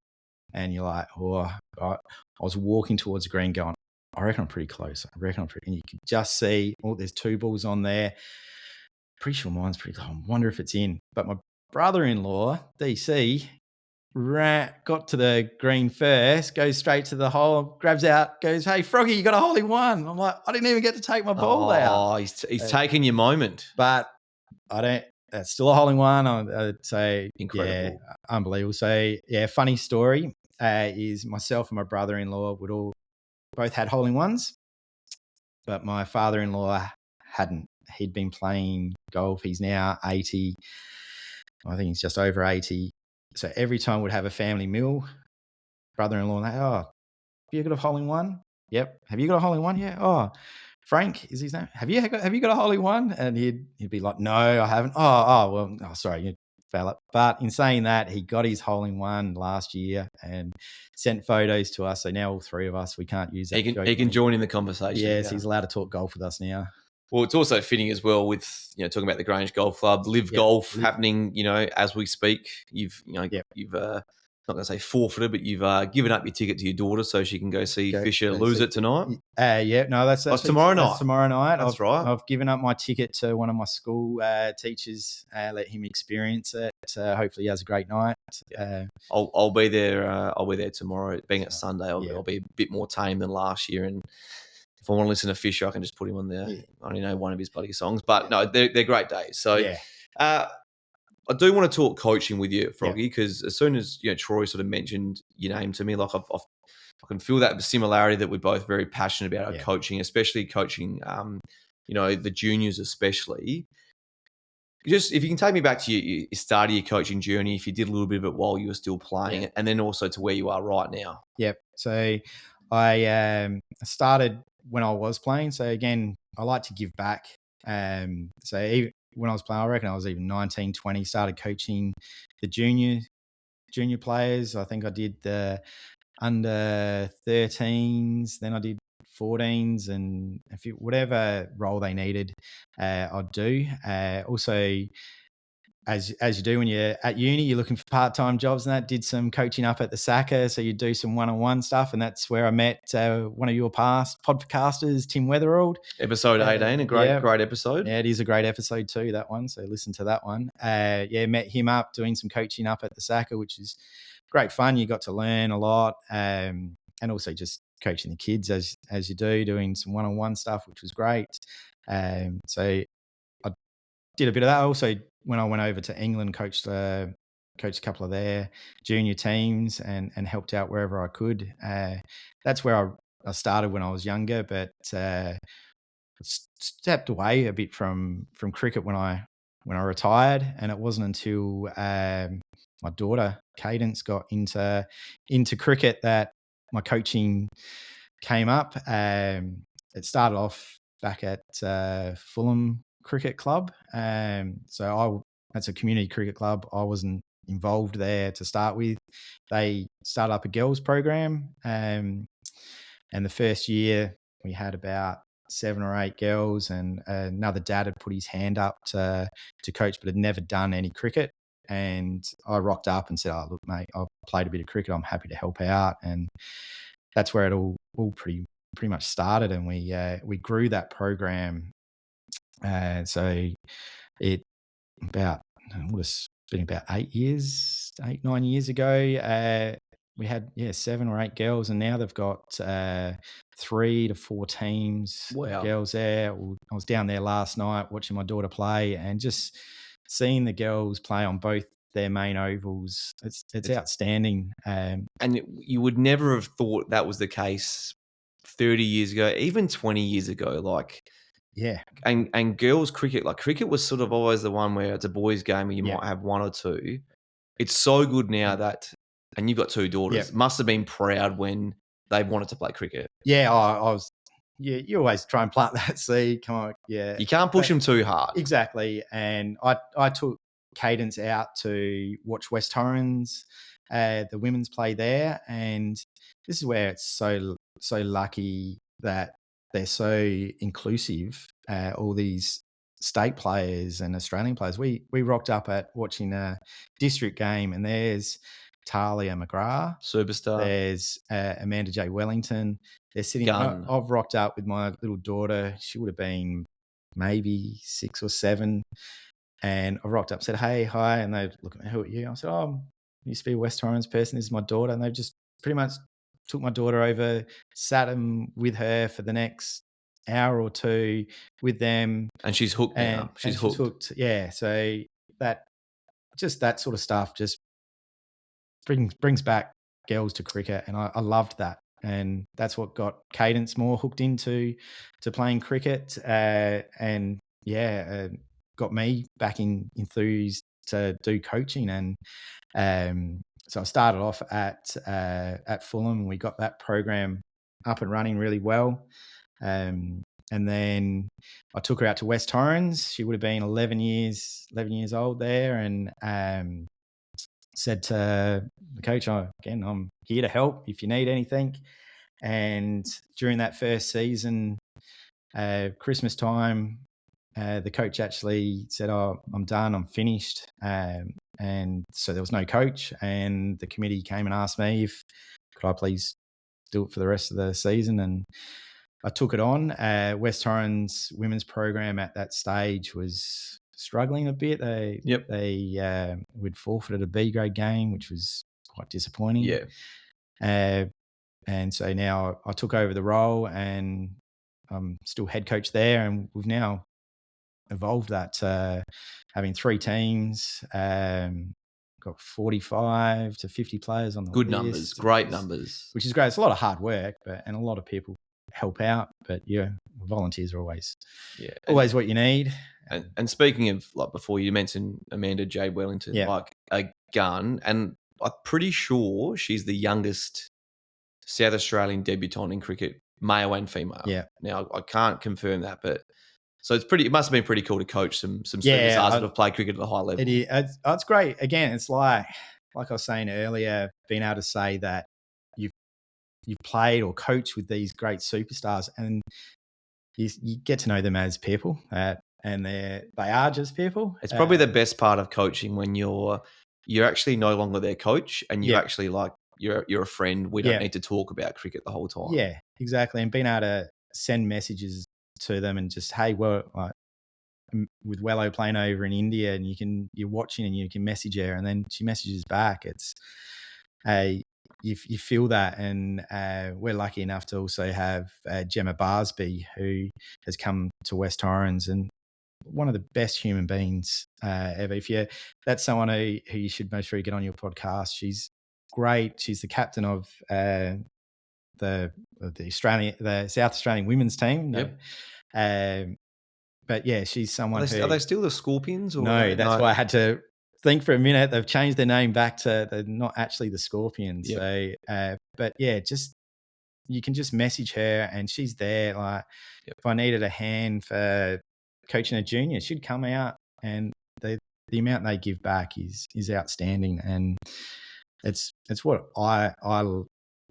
And you're like, I was walking towards the green going, I reckon I'm pretty close. And you could just see, there's 2 balls on there. Pretty sure mine's pretty close. I wonder if it's in. But my brother-in-law, DC, got to the green first, goes straight to the hole, grabs out, goes, hey, Froggy, you got a hole in one. I'm like, I didn't even get to take my ball out. Oh, he's taking your moment. But I don't. That's still a hole in one. I'd say incredible, unbelievable. So funny story is myself and my brother-in-law both had hole in ones, but my father-in-law hadn't. He'd been playing golf. He's now 80. I think he's just over 80. So every time we'd have a family meal, brother-in-law, have you got a hole in one? Yep. Have you got a hole in one? Yeah. Oh, Frank is his name. Have you got a hole in one? And he'd be like, no, I haven't. Sorry, you fella. But in saying that, he got his hole in one last year and sent photos to us. So now all 3 of us, we can't use that. He can join in the conversation. Yes, he's allowed to talk golf with us now. Well, it's also fitting as well with, talking about the Grange Golf Club, live golf happening, as we speak. You've not going to say forfeited, but you've given up your ticket to your daughter so she can go see Fisher lose it tonight. That's tomorrow night. That's tomorrow night. That's right. I've given up my ticket to one of my school teachers. Let him experience it. Hopefully, he has a great night. I'll be there. I'll be there tomorrow. Being at Sunday, I'll be a bit more tame than last year, and if I want to listen to Fisher, I can just put him on there. I only know one of his bloody songs, but no, they're great days. So, I do want to talk coaching with you, Froggy, because as soon as Troy sort of mentioned your name to me, like I can feel that similarity that we're both very passionate about our coaching, especially coaching, the juniors, especially. Just if you can take me back to your start of your coaching journey, if you did a little bit of it while you were still playing, and then also to where you are right now. Yep. So I started when I was playing. So again, I like to give back. So even when I was playing, I reckon I was even 19, 20, started coaching the junior players. I think I did the under 13s, then I did 14s, and whatever role they needed, I'd do. Also, as you do when you're at uni, you're looking for part-time jobs, and that did some coaching up at the Sacca. So you do some one-on-one stuff, and that's where I met one of your past podcasters, Tim Weatherald. Episode 18, a great episode. Yeah, it is a great episode too, that one. So listen to that one. Met him up doing some coaching up at the Sacca, which is great fun. You got to learn a lot, and also just coaching the kids as you do, doing some one-on-one stuff, which was great. So I did a bit of that. Also, when I went over to England, coached a couple of their junior teams and helped out wherever I could. That's where I started when I was younger, but stepped away a bit from cricket when I retired, and it wasn't until my daughter Cadence got into cricket that my coaching came up. It started off back at Fulham Cricket Club. So that's a community cricket club. I wasn't involved there to start with. They started up a girls program, and the first year we had about 7 or 8 girls, and another dad had put his hand up to coach, but had never done any cricket. And I rocked up and said, "Oh, look, mate, I've played a bit of cricket. I'm happy to help out." And that's where it all pretty much started, and we grew that program. So it would have been about 8, 9 years ago. We had 7 or 8 girls, and now they've got 3 to 4 teams of girls there. I was down there last night watching my daughter play, and just seeing the girls play on both their main ovals. It's outstanding. And you would never have thought that was the case 30 years ago, even 20 years ago. Like, and girls cricket, like cricket was sort of always the one where it's a boys' game where you might have 1 or 2. It's so good now that, and you've got 2 daughters, must have been proud when they wanted to play cricket. Yeah, I was. Yeah, you always try and plant that seed. Come on, you can't push them too hard. Exactly. And I took Cadence out to watch West Torrens, the women's play there, and this is where it's so lucky that they're so inclusive all these state players and Australian players. We rocked up at watching a district game, and there's Talia McGrath, superstar. There's Amanda J. Wellington. They're sitting. Gun. I've rocked up with my little daughter. She would have been maybe 6 or 7. And I rocked up, said, "Hey, hi," and they look at me, "Who are you?" I said, "Oh, I used to be a West Torrens person. This is my daughter." And they just pretty much took my daughter over, sat them with her for the next hour or two with them. And she's hooked now. She's hooked. Yeah. So that sort of stuff just brings back girls to cricket, and I loved that. And that's what got Cadence more hooked into playing cricket. And yeah, got me back enthused to do coaching. And so I started off at Fulham. We got that program up and running really well. And then I took her out to West Torrens. She would have been 11 years old there, and said to the coach, again, I'm here to help if you need anything. And during that first season, Christmas time, the coach actually said, I'm done, I'm finished. And so there was no coach, and the committee came and asked me if could I please do it for the rest of the season. And I took it on. West Torrens women's program at that stage was struggling a bit. They would forfeited a B grade game, which was quite disappointing. Yeah. And so now I took over the role, and I'm still head coach there, and we've now evolved that having 3 teams, got 45 to 50 players on the good list. Numbers, great numbers, which is great. It's a lot of hard work, and a lot of people help out, but yeah, volunteers are always what you need. And speaking of, like, before you mentioned Amanda J. Wellington, like a gun, and I'm pretty sure she's the youngest South Australian debutant in cricket, male and female. Yeah. Now I can't confirm that, but so it must have been pretty cool to coach some superstars that have played cricket at a high level. It's great. Again, it's like I was saying earlier, being able to say that you've played or coached with these great superstars, and you get to know them as people, and they are just people. It's probably the best part of coaching, when you're actually no longer their coach, and you're actually like you're a friend. We don't need to talk about cricket the whole time. Yeah, exactly. And being able to send messages to them and just, hey, well, like, with Wello playing over in India, and you're watching and you can message her, and then she messages back. It's you feel that. And we're lucky enough to also have Gemma Barsby, who has come to West Torrens, and one of the best human beings ever. That's someone who you should make sure you get on your podcast. She's great. She's the captain of the South Australian women's team. Yep. But yeah, she's someone are they still the Scorpions? Or no, that's why I had to think for a minute. They've changed their name back to they're not actually the Scorpions. Yep. So, but yeah, you can just message her, and she's there. Like, if I needed a hand for coaching a junior, she'd come out, and the amount they give back is outstanding. And it's what I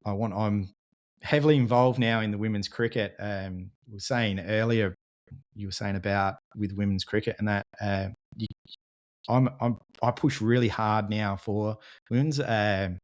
want. I'm heavily involved now in the women's cricket. We were saying earlier, you were saying about with women's cricket, and that I push really hard now for women's. I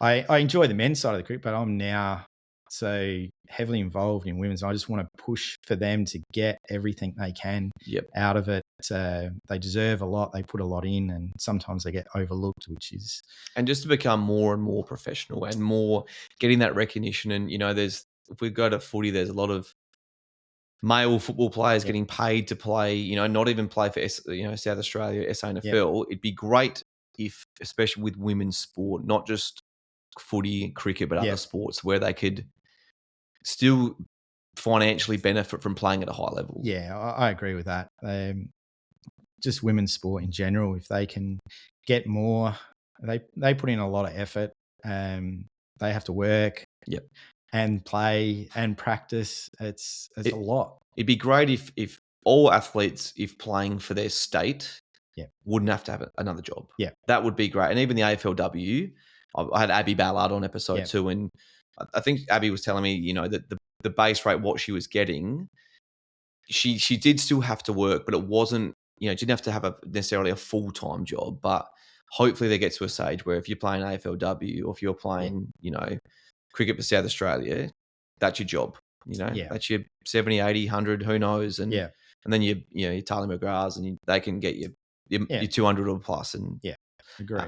enjoy the men's side of the cricket, but I'm now so heavily involved in women's. I just want to push for them to get everything they can out of it. They deserve a lot. They put a lot in, and sometimes they get overlooked, which is... And just to become more and more professional and more getting that recognition. And, if we go to footy, there's a lot of male football players getting paid to play, not even play for, South Australia, SANFL. It'd be great if, especially with women's sport, not just footy, cricket, but other sports, where they could still financially benefit from playing at a high level. Yeah, I agree with that. Just women's sport in general, if they can get more, they put in a lot of effort. They have to work and play and practice. It's a lot. It'd be great if all athletes, if playing for their state, wouldn't have to have another job. Yeah, that would be great. And even the AFLW, I had Abby Ballard on episode 2, and I think Abby was telling me, that the base rate, what she was getting, she did still have to work, but it wasn't, didn't have to have necessarily a full-time job. But hopefully they get to a stage where if you're playing AFLW or if you're playing, cricket for South Australia, that's your job. That's your 70, 80, 100, who knows? And then your Charlie McGraths, and they can get your 200 or plus. And agree.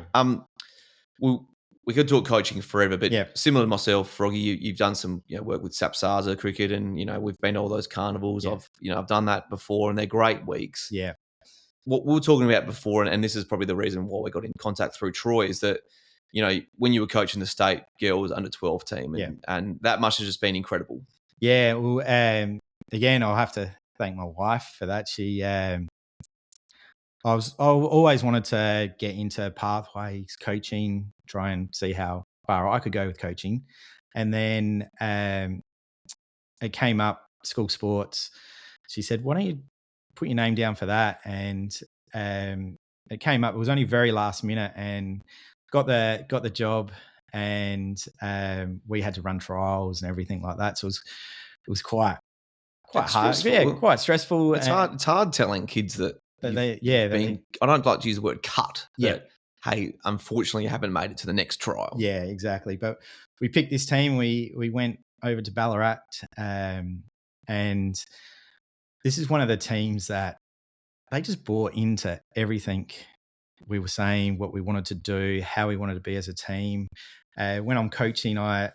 We could talk coaching forever, but similar to myself, Froggy, you've done some work with Sapsaza cricket, and we've been to all those carnivals. I've done that before, and they're great weeks. Yeah. What we were talking about before, and this is probably the reason why we got in contact through Troy, is that when you were coaching the state girls under 12 team, and that must have just been incredible. Yeah. Well, again, I'll have to thank my wife for that. She, I always wanted to get into pathways coaching, try and see how far I could go with coaching. And then it came up, school sports. She said, why don't you put your name down for that? And it came up. It was only very last minute, and got the job, and we had to run trials and everything like that. So it was quite hard. Stressful. Yeah, quite stressful. It's hard telling kids that I don't like to use the word cut. But, hey, unfortunately, you haven't made it to the next trial. Yeah, exactly. But we picked this team. We went over to Ballarat, and this is one of the teams that they just bought into everything we were saying, what we wanted to do, how we wanted to be as a team. When I'm coaching, I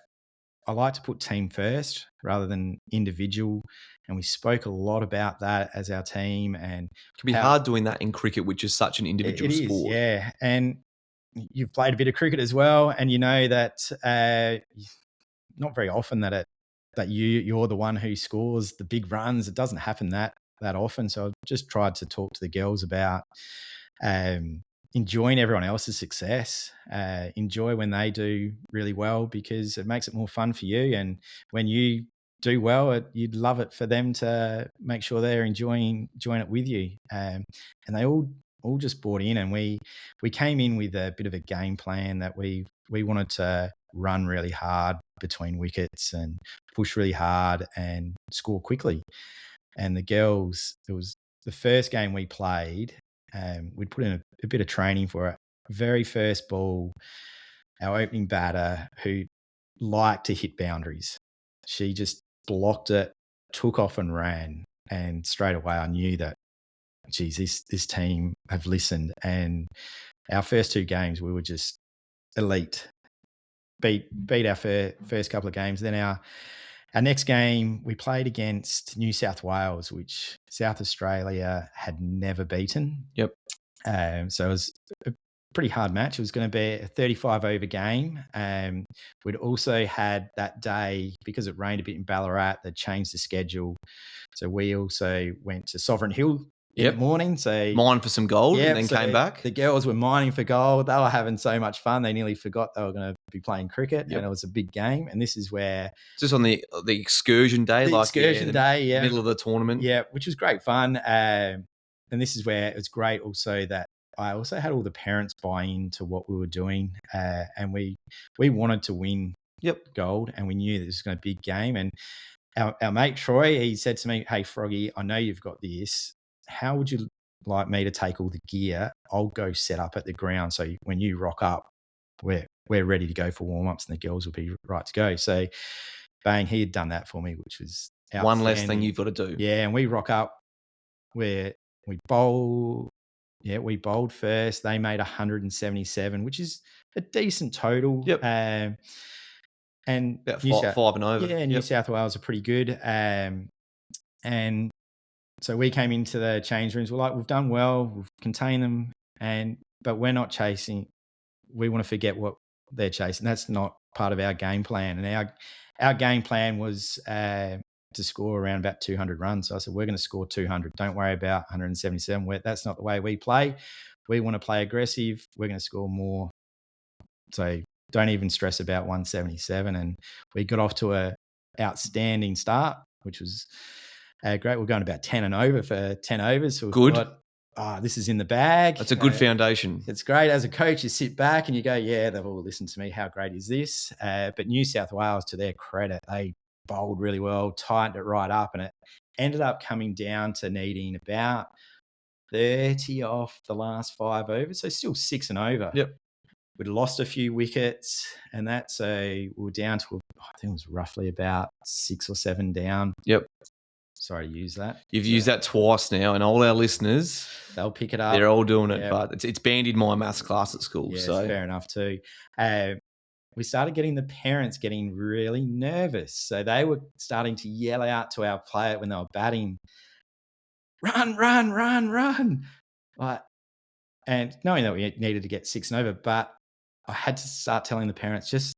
like to put team first rather than individual. And we spoke a lot about that as our team. And it can be hard doing that in cricket, which is such an individual sport. Yeah. And you've played a bit of cricket as well. And you know that not very often that you're the one who scores the big runs. It doesn't happen that often. So I've just tried to talk to the girls about enjoying everyone else's success, enjoy when they do really well, because it makes it more fun for you. And when you do well, you'd love it for them to make sure they're enjoying it with you. And they all just bought in, and we came in with a bit of a game plan that we wanted to run really hard between wickets and push really hard and score quickly. And the girls, it was the first game we played. We'd put in a bit of training for it. Very first ball, our opening batter, who liked to hit boundaries, she just blocked it, took off and ran. And straight away I knew that, geez, this team have listened. And our first two games, we were just elite. Beat our first couple of games. Then our next game, we played against New South Wales, which South Australia had never beaten. Yep. So it was a pretty hard match. It was going to be a 35-over game. We'd also had that day, because it rained a bit in Ballarat, they changed the schedule. So we also went to Sovereign Hill in the morning. So mined for some gold, and then came back. The girls were mining for gold. They were having so much fun. They nearly forgot they were going to be playing cricket, and it was a big game. And this is where just on the excursion day, middle of the tournament, which was great fun. And this is where it was great also that I also had all the parents buy into what we were doing, and we wanted to win gold, and we knew that this was going to be a big game. And our mate Troy, he said to me, "Hey Froggy, I know you've got this. How would you like me to take all the gear? I'll go set up at the ground, so when you rock up, we're ready to go for warm-ups, and the girls will be right to go." So bang, he had done that for me, which was one less thing you've got to do. Yeah, and we rock up where we bowl. Yeah, we bowled first. They made 177, which is a decent total. Yep. And about 5 and over. Yeah, New South Wales are pretty good. And so we came into the change rooms. We're like, we've done well, we've contained them, but we're not chasing. We want to forget what they're chasing. That's not part of our game plan. And our game plan was to score around about 200 runs. So I said, we're going to score 200. Don't worry about 177. That's not the way we play. We want to play aggressive. We're going to score more. So don't even stress about 177. And we got off to a outstanding start, which was great. We're going about 10 and over for 10 overs. So good. This is in the bag. That's a good foundation. It's great. As a coach, you sit back and you go, yeah, they've all listened to me. How great is this? But New South Wales, to their credit, they bowled really well, tightened it right up, and ended up coming down to needing about 30 off the last 5 overs, so still 6 and over. Yep. We'd lost a few wickets and that, so we were down to, I think it was roughly about 6 or 7 down. Yep. Sorry to use that. You've used that twice now, and all our listeners, they'll pick it up. They're all doing it, but it's banned in my maths class at school. Yeah, so it's fair enough too. We started getting the parents getting really nervous. So they were starting to yell out to our player when they were batting, run, run, run, run. And knowing that we needed to get 6 and over, but I had to start telling the parents, just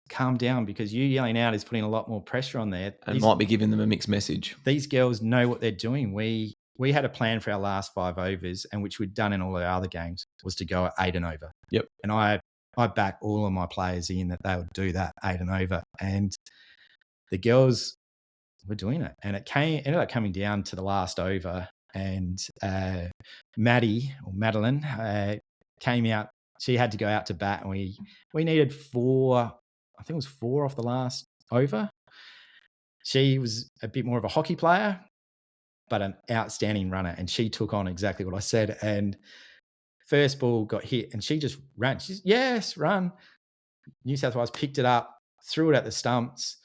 calm down, because you yelling out is putting a lot more pressure on there. And might be giving them a mixed message. These girls know what they're doing. We had a plan for our last 5 overs, and which we'd done in all our other games, was to go at 8 and over. Yep. And I back all of my players in that they would do that 8 and over. And the girls were doing it. And it ended up coming down to the last over. And Madeline came out. She had to go out to bat, and we needed 4. I think it was 4 off the last over. She was a bit more of a hockey player, but an outstanding runner, and she took on exactly what I said. And first ball got hit, and she just ran. She's, yes, run. New South Wales picked it up, threw it at the stumps,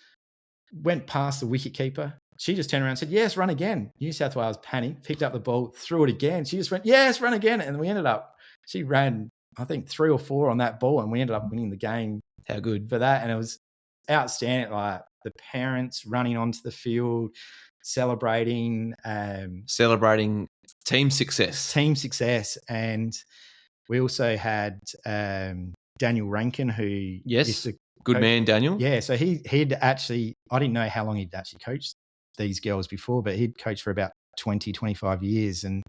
went past the wicket keeper. She just turned around and said, yes, run again. New South Wales panicked, picked up the ball, threw it again. She just went, yes, run again. And we ended up, she ran, I think, 3 or 4 on that ball, and we ended up winning the game. How good for that. And it was outstanding. Like the parents running onto the field, celebrating team success. And we also had Daniel Rankin, who used to good coach. Man, Daniel. Yeah, so he'd actually, I didn't know how long he'd actually coached these girls before, but he'd coached for about 20, 25 years, and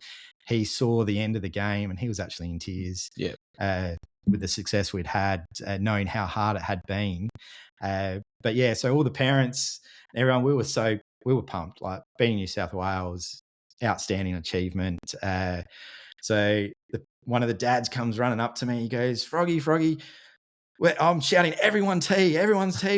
he saw the end of the game, and he was actually in tears. Yeah. With the success we'd had, knowing how hard it had been. But yeah, so all the parents, everyone, we were pumped. Like beating New South Wales, outstanding achievement. So one of the dads comes running up to me. He goes, Froggy, I'm shouting, everyone's tea.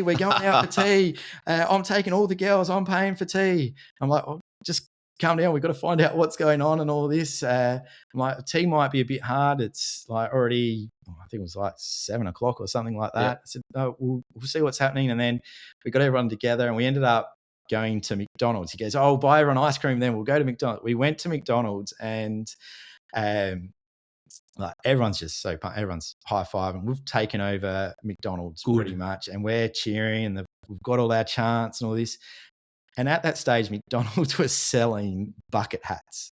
We're going out for tea. I'm taking all the girls. I'm paying for tea. I'm like, oh, just calm down. We've got to find out what's going on and all this. I'm like, tea might be a bit hard. It's like already, I think it was like 7 o'clock or something like that. Yeah. I said, no, we'll see what's happening. And then we got everyone together, and we ended up going to McDonald's. He goes, oh, buy everyone ice cream, then we'll go to McDonald's. We went to McDonald's, and like everyone's just so pumped. Everyone's high-fiving. We've taken over McDonald's pretty much, and we're cheering, and we've got all our chants and all this. And at that stage, McDonald's was selling bucket hats.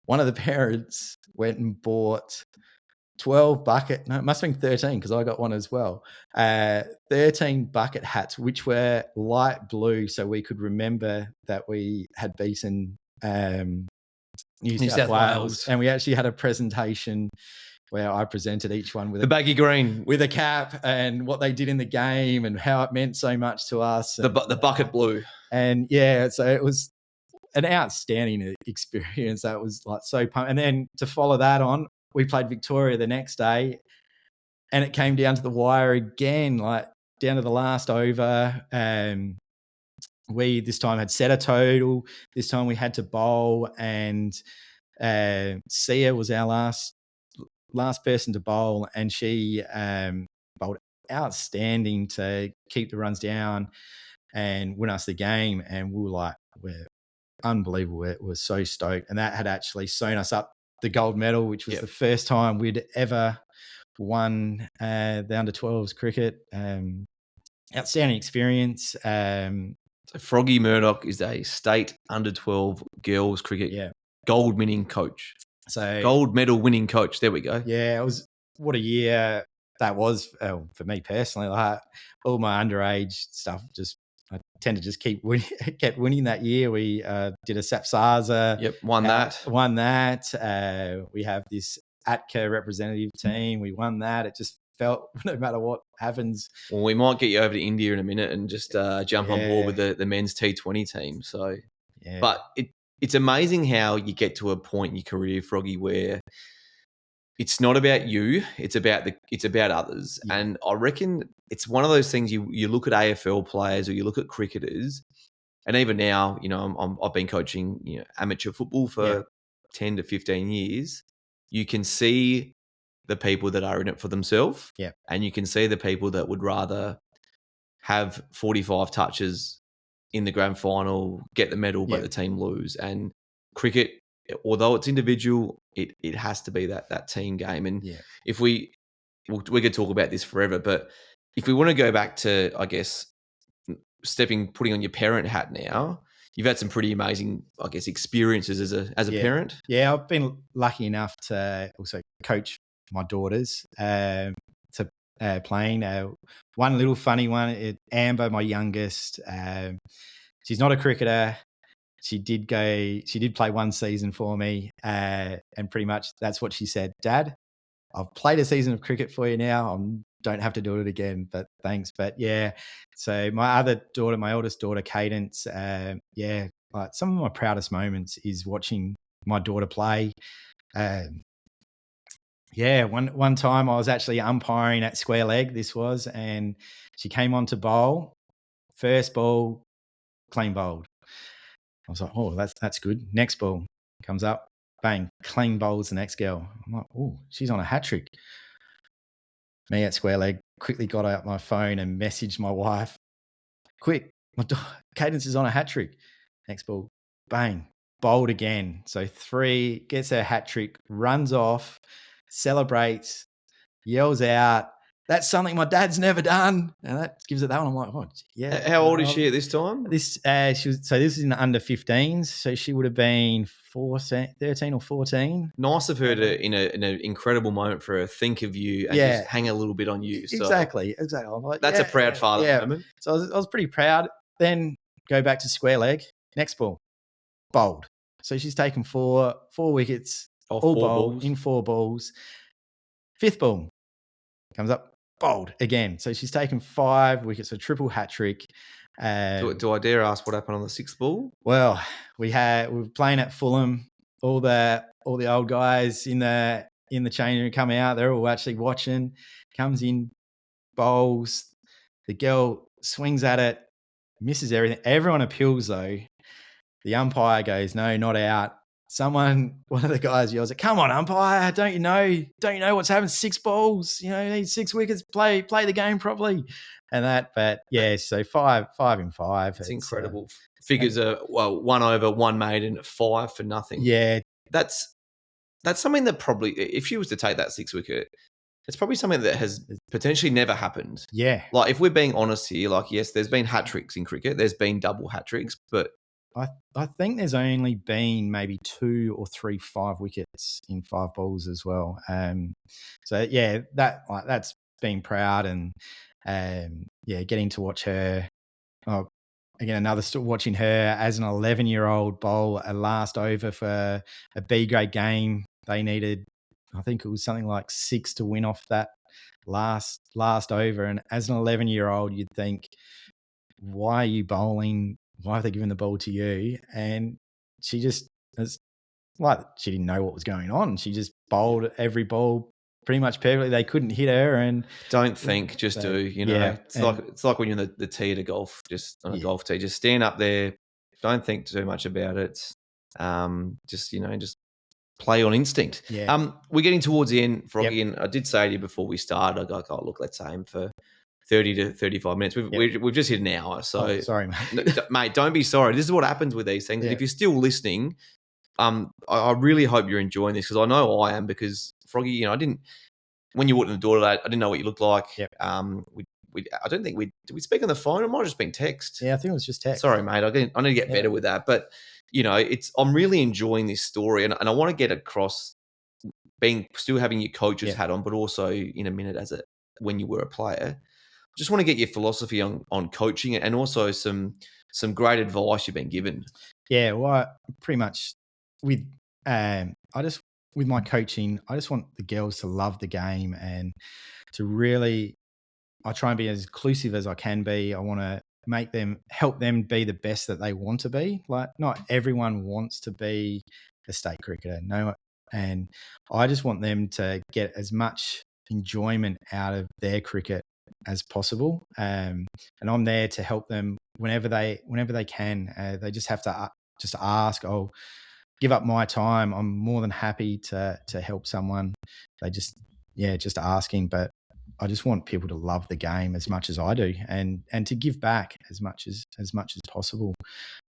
One of the parents went and bought 12 bucket, no, it must have been 13 because I got one as well. 13 bucket hats, which were light blue, so we could remember that we had beaten New South Wales. And we actually had a presentation where I presented each one with the baggy green, with a cap, and what they did in the game and how it meant so much to us. The bucket blue. And yeah, so it was an outstanding experience. That was like so pumped. And then to follow that on, we played Victoria the next day, and it came down to the wire again, like down to the last over. We this time had set a total. This time we had to bowl, and Sia was our last person to bowl, and she bowled outstanding to keep the runs down and win us the game. And we were like, we're unbelievable. We're so stoked. And that had actually sewn us up the gold medal, which was the first time we'd ever won the under-12s cricket. Outstanding experience. So Froggy Murdoch is a state under-12 girls cricket gold winning coach. So gold medal winning coach. There we go. Yeah, it was, what a year that was for me personally. Like all my underage stuff, I tend to just kept winning that year. We did a Sapsaza. Yep, won that. We have this ATCA representative team. We won that. It just felt no matter what happens. Well, we might get you over to India in a minute and just jump on board with the men's T20 team. So, but it's amazing how you get to a point in your career, Froggy, where it's not about you, it's about others. Yeah. And I reckon it's one of those things you look at AFL players or you look at cricketers, And even now, I've been coaching amateur football for 10 to 15 years. You can see the people that are in it for themselves, and you can see the people that would rather have 45 touches in the grand final, get the medal, but the team lose. And cricket, although it's individual, it has to be that team game. And if we could talk about this forever, but if we want to go back to, I guess, putting on your parent hat now, you've had some pretty amazing, I guess, experiences as a parent. Yeah, I've been lucky enough to also coach my daughters to playing. One little funny one, Amber, my youngest, she's not a cricketer. She did play one season for me, and pretty much that's what she said. Dad, I've played a season of cricket for you now. I don't have to do it again, but thanks. But yeah, so my oldest daughter, Cadence, like some of my proudest moments is watching my daughter play. One time I was actually umpiring at square leg, and she came on to bowl. First ball, clean bowled. I was like, oh, that's good. Next ball comes up, bang, clean bowls the next girl. I'm like, oh, she's on a hat trick. Me at square leg quickly got out my phone and messaged my wife, quick, Cadence is on a hat trick. Next ball, bang, bowled again. So 3, gets her hat trick, runs off, celebrates, yells out, that's something my dad's never done. And that gives it that one. I'm like, oh, yeah. How old is she at this time? This is in the under 15s. So she would have been 13 or 14. Nice of her to, in an incredible moment, for her think of you and just hang a little bit on you. So exactly. I'm like, that's a proud father moment. So I was pretty proud. Then go back to square leg. Next ball, bowled. So she's taken 4 wickets, all bowled in 4 balls. 5th ball comes up, bowled again. So she's taken 5 wickets, a triple hat trick. Do I dare ask what happened on the 6th ball? Well, we were playing at Fulham. All the old guys in the change room come out. They're all actually watching. Comes in, bowls. The girl swings at it, misses everything. Everyone appeals though. The umpire goes, no, not out. One of the guys yells, "Come on, umpire! Don't you know what's happened? 6 balls. You need 6 wickets. Play the game properly." And that, but yeah, so 5 in 5. It's incredible. Figures are 1 over, 1 made, and 5 for nothing. Yeah, that's something that probably, if she was to take that 6 wicket, it's probably something that has potentially never happened. Yeah, like if we're being honest here, like yes, there's been hat tricks in cricket. There's been double hat tricks, but I think there's only been maybe 2 or 3 5 wickets in 5 balls as well. So yeah, that's being proud and getting to watch her. Again, watching her as an 11-year-old bowl a last over for a B grade game. They needed, I think it was something like 6 to win off that last over. And as an 11-year-old, you'd think, why are you bowling? Why have they given the ball to you? And she just, she didn't know what was going on. She just bowled every ball pretty much perfectly. They couldn't hit her. And don't think, just do. It's like when you're in the tee at a golf, just on a golf tee, just stand up there. Don't think too much about it. Just play on instinct. Yeah. We're getting towards the end, Froggy, and I did say to you before we started, I go, oh, look, let's aim for 30 to 35 minutes. We've just hit an hour. So sorry, mate. Mate, don't be sorry. This is what happens with these things. And if you're still listening, I really hope you're enjoying this, because I know I am, because Froggy, I didn't, when you walked in the door today, I didn't know what you looked like. Yep. I don't think did we speak on the phone? It might have just been text. Yeah, I think it was just text. Sorry, mate. I need to get better with that. But I'm really enjoying this story, and I want to get across still having your coach's hat on, but also in a minute when you were a player. Just want to get your philosophy on coaching, and also some great advice you've been given. Yeah, well, pretty much with with my coaching, I just want the girls to love the game and to really, I try and be as inclusive as I can be. I want to help them be the best that they want to be. Like, not everyone wants to be a state cricketer. No, and I just want them to get as much enjoyment out of their cricket as possible. And I'm there to help them whenever they can. They just have to just ask. I'll give up my time. I'm more than happy to help someone. They just asking. But I just want people to love the game as much as I do, and to give back as much as possible.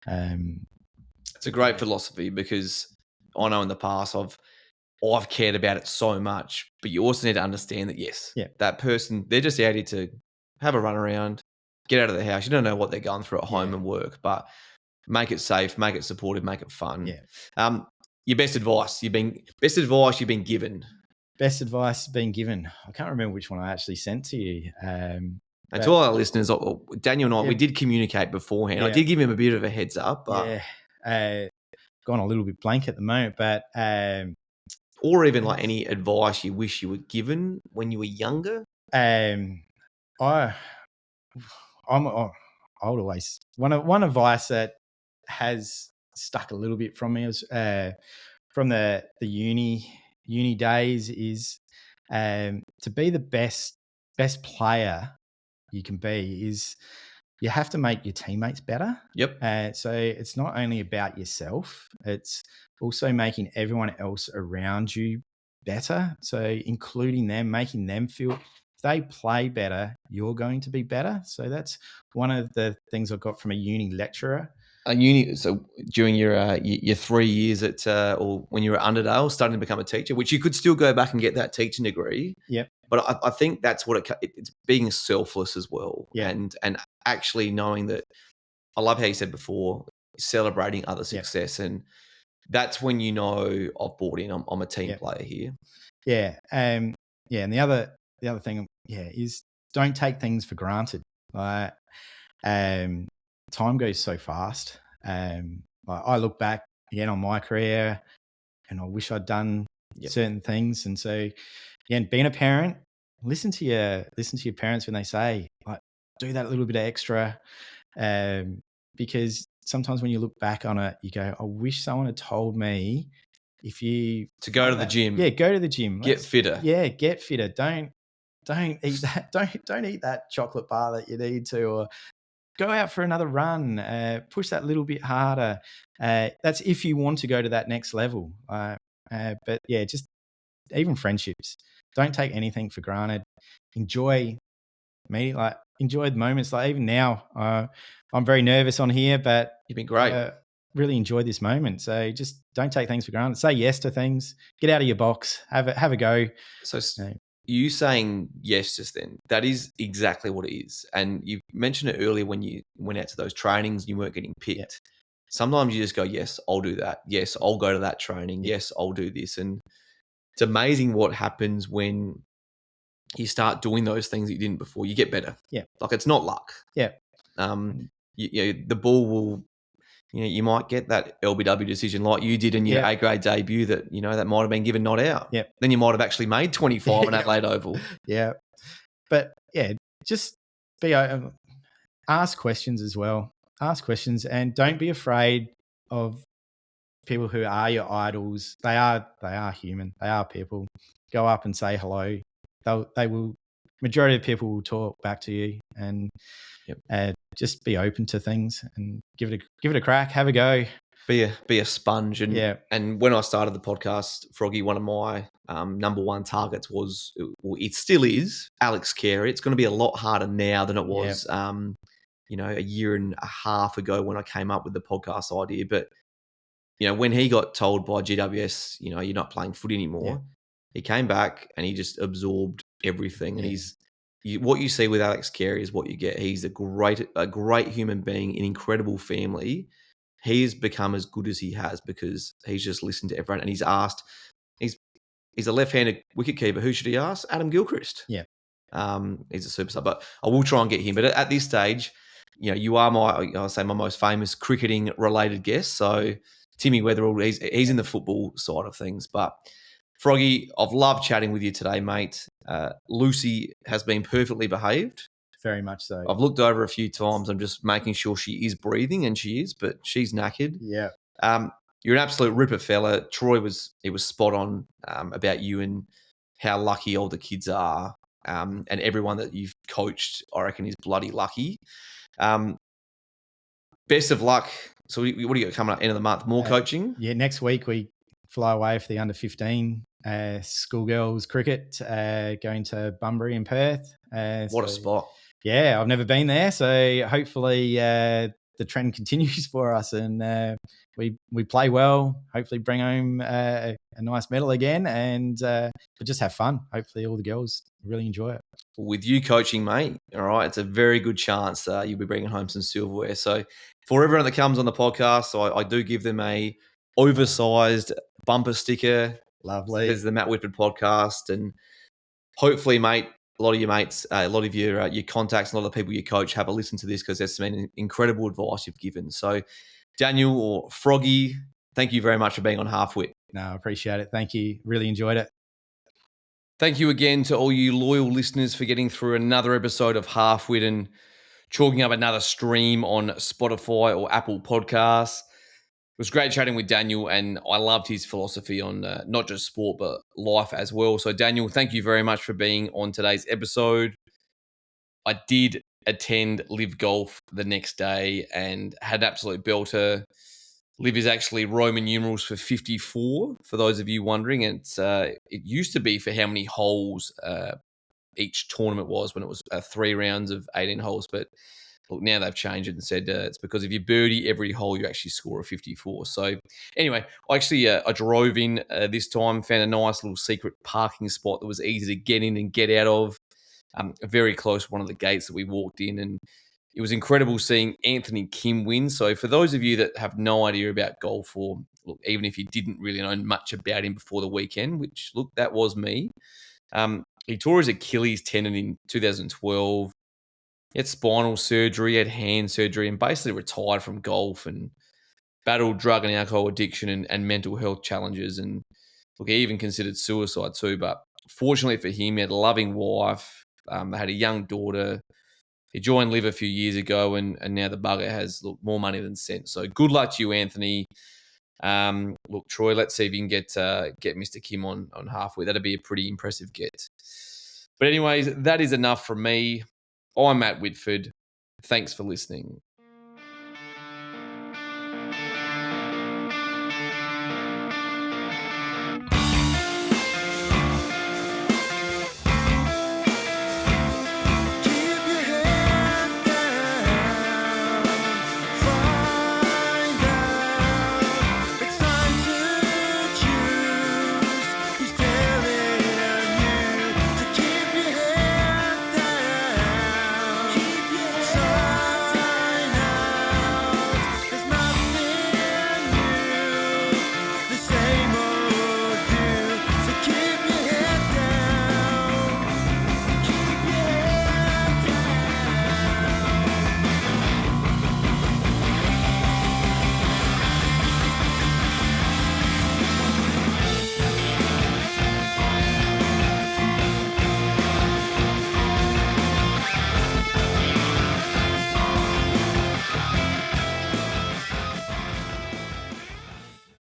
It's a great philosophy, because I know in the past I've cared about it so much, but you also need to understand that, yes, that person, they're just out here to have a run around, get out of the house. You don't know what they're going through at home and work, but make it safe, make it supportive, make it fun. Yeah. Your best advice you've been given. Best advice being given. I can't remember which one I actually sent to you. And to all our listeners, Daniel and I, we did communicate beforehand. I did give him a bit of a heads up. But gone a little bit blank at the moment, but or even like any advice you wish you were given when you were younger. I'm always one advice that has stuck a little bit from me is from the uni days is to be the best player you can be is you have to make your teammates better. Yep. So it's not only about yourself, it's also making everyone else around you better. So including them, making them feel if they play better, you're going to be better. So that's one of the things I got from a uni lecturer. So during your 3 years at or when you were at Underdale, starting to become a teacher, which you could still go back and get that teaching degree. Yep. But I think that's what it's being selfless as well. Yeah. And actually knowing that, I love how you said before, celebrating other success. And that's when you know I've bought in. I'm a team player here. Yeah. And the other thing, is don't take things for granted. Like, time goes so fast. I look back again on my career and I wish I'd done certain things. And so, being a parent, listen to your parents when they say, like, do that little bit of extra. Because sometimes when you look back on it, you go, I wish someone had told me to go to the gym. Yeah, go to the gym. Get fitter. Yeah, get fitter. Don't eat that. Don't eat that chocolate bar that you need to, or go out for another run. Push that little bit harder. That's if you want to go to that next level. But just even friendships. Don't take anything for granted. Enjoy the moments. Like even now, I'm very nervous on here, but you've been great. Really enjoy this moment. So just don't take things for granted. Say yes to things. Get out of your box. Have a go. So you saying yes just then, that is exactly what it is. And you mentioned it earlier when you went out to those trainings and you weren't getting picked. Yep. Sometimes you just go, yes, I'll do that. Yes, I'll go to that training. Yes, I'll do this. And it's amazing what happens when you start doing those things that you didn't before. You get better. Yeah. Like, it's not luck. Yeah. The ball will, you might get that LBW decision like you did in your A grade debut that, that might have been given not out. Yeah. Then you might have actually made 25 in Adelaide Oval. Yeah. But just ask questions as well. Ask questions and don't be afraid of people who are your idols. They are human. They are people. Go up and say hello. They will. Majority of people will talk back to you, and just be open to things and give it a crack. Have a go. Be a sponge. And when I started the podcast, Froggy, one of my number one targets was, it still is, Alex Carey. It's going to be a lot harder now than it was, a year and a half ago when I came up with the podcast idea. But when he got told by GWS, you're not playing footy anymore, he came back and he just absorbed everything. And what you see with Alex Carey is what you get. He's a great human being, an incredible family. He has become as good as he has because he's just listened to everyone and he's asked. He's a left-handed wicketkeeper. Who should he ask? Adam Gilchrist. Yeah. He's a superstar, but I will try and get him. But at this stage, you are my most famous cricketing related guest. So Timmy Weatherall, he's in the football side of things. But Froggy, I've loved chatting with you today, mate. Lucy has been perfectly behaved. Very much so. I've looked over a few times. I'm just making sure she is breathing, and she is, but she's knackered. Yeah. You're an absolute ripper fella. Troy was spot on about you and how lucky all the kids are. and everyone that you've coached, I reckon, is bloody lucky. Best of luck. So what do you got coming up end of the month? More coaching? Yeah, next week we fly away for the under 15 schoolgirls cricket, going to Bunbury in Perth. What a spot. Yeah, I've never been there. So hopefully the trend continues for us and we play well, hopefully bring home a nice medal again and but just have fun. Hopefully all the girls really enjoy it. With you coaching, mate, all right, it's a very good chance you'll be bringing home some silverware. So for everyone that comes on the podcast, so I do give them a oversized bumper sticker. Lovely. There's the Matt Whitford podcast. And hopefully, mate, a lot of your mates, a lot of your contacts, and a lot of the people you coach have a listen to this because there's some incredible advice you've given. So Daniel or Froggy, thank you very much for being on Half Whit. No, I appreciate it. Thank you. Really enjoyed it. Thank you again to all you loyal listeners for getting through another episode of Half Whit and chalking up another stream on Spotify or Apple Podcasts. It was great chatting with Daniel, and I loved his philosophy on not just sport, but life as well. So, Daniel, thank you very much for being on today's episode. I did attend Live Golf the next day and had an absolute belter. Live is actually Roman numerals for 54, for those of you wondering. It used to be for how many holes each tournament was when it was 3 rounds of 18 holes. But look, now they've changed it and said it's because if you birdie every hole, you actually score a 54. So anyway, I drove in this time, found a nice little secret parking spot that was easy to get in and get out of. Very close to one of the gates that we walked in, and it was incredible seeing Anthony Kim win. So for those of you that have no idea about golf, or look, even if you didn't really know much about him before the weekend, which, look, that was me, he tore his Achilles tendon in 2012. He had spinal surgery, had hand surgery, and basically retired from golf and battled drug and alcohol addiction and mental health challenges. And look, he even considered suicide too. But fortunately for him, he had a loving wife. They had a young daughter. He joined Live a few years ago, and now the bugger has more money than sense. So good luck to you, Anthony. Look, Troy, let's see if you can get Mr. Kim on Half Whit. That'd be a pretty impressive get. But anyways, that is enough from me. I'm Matt Whitford. Thanks for listening.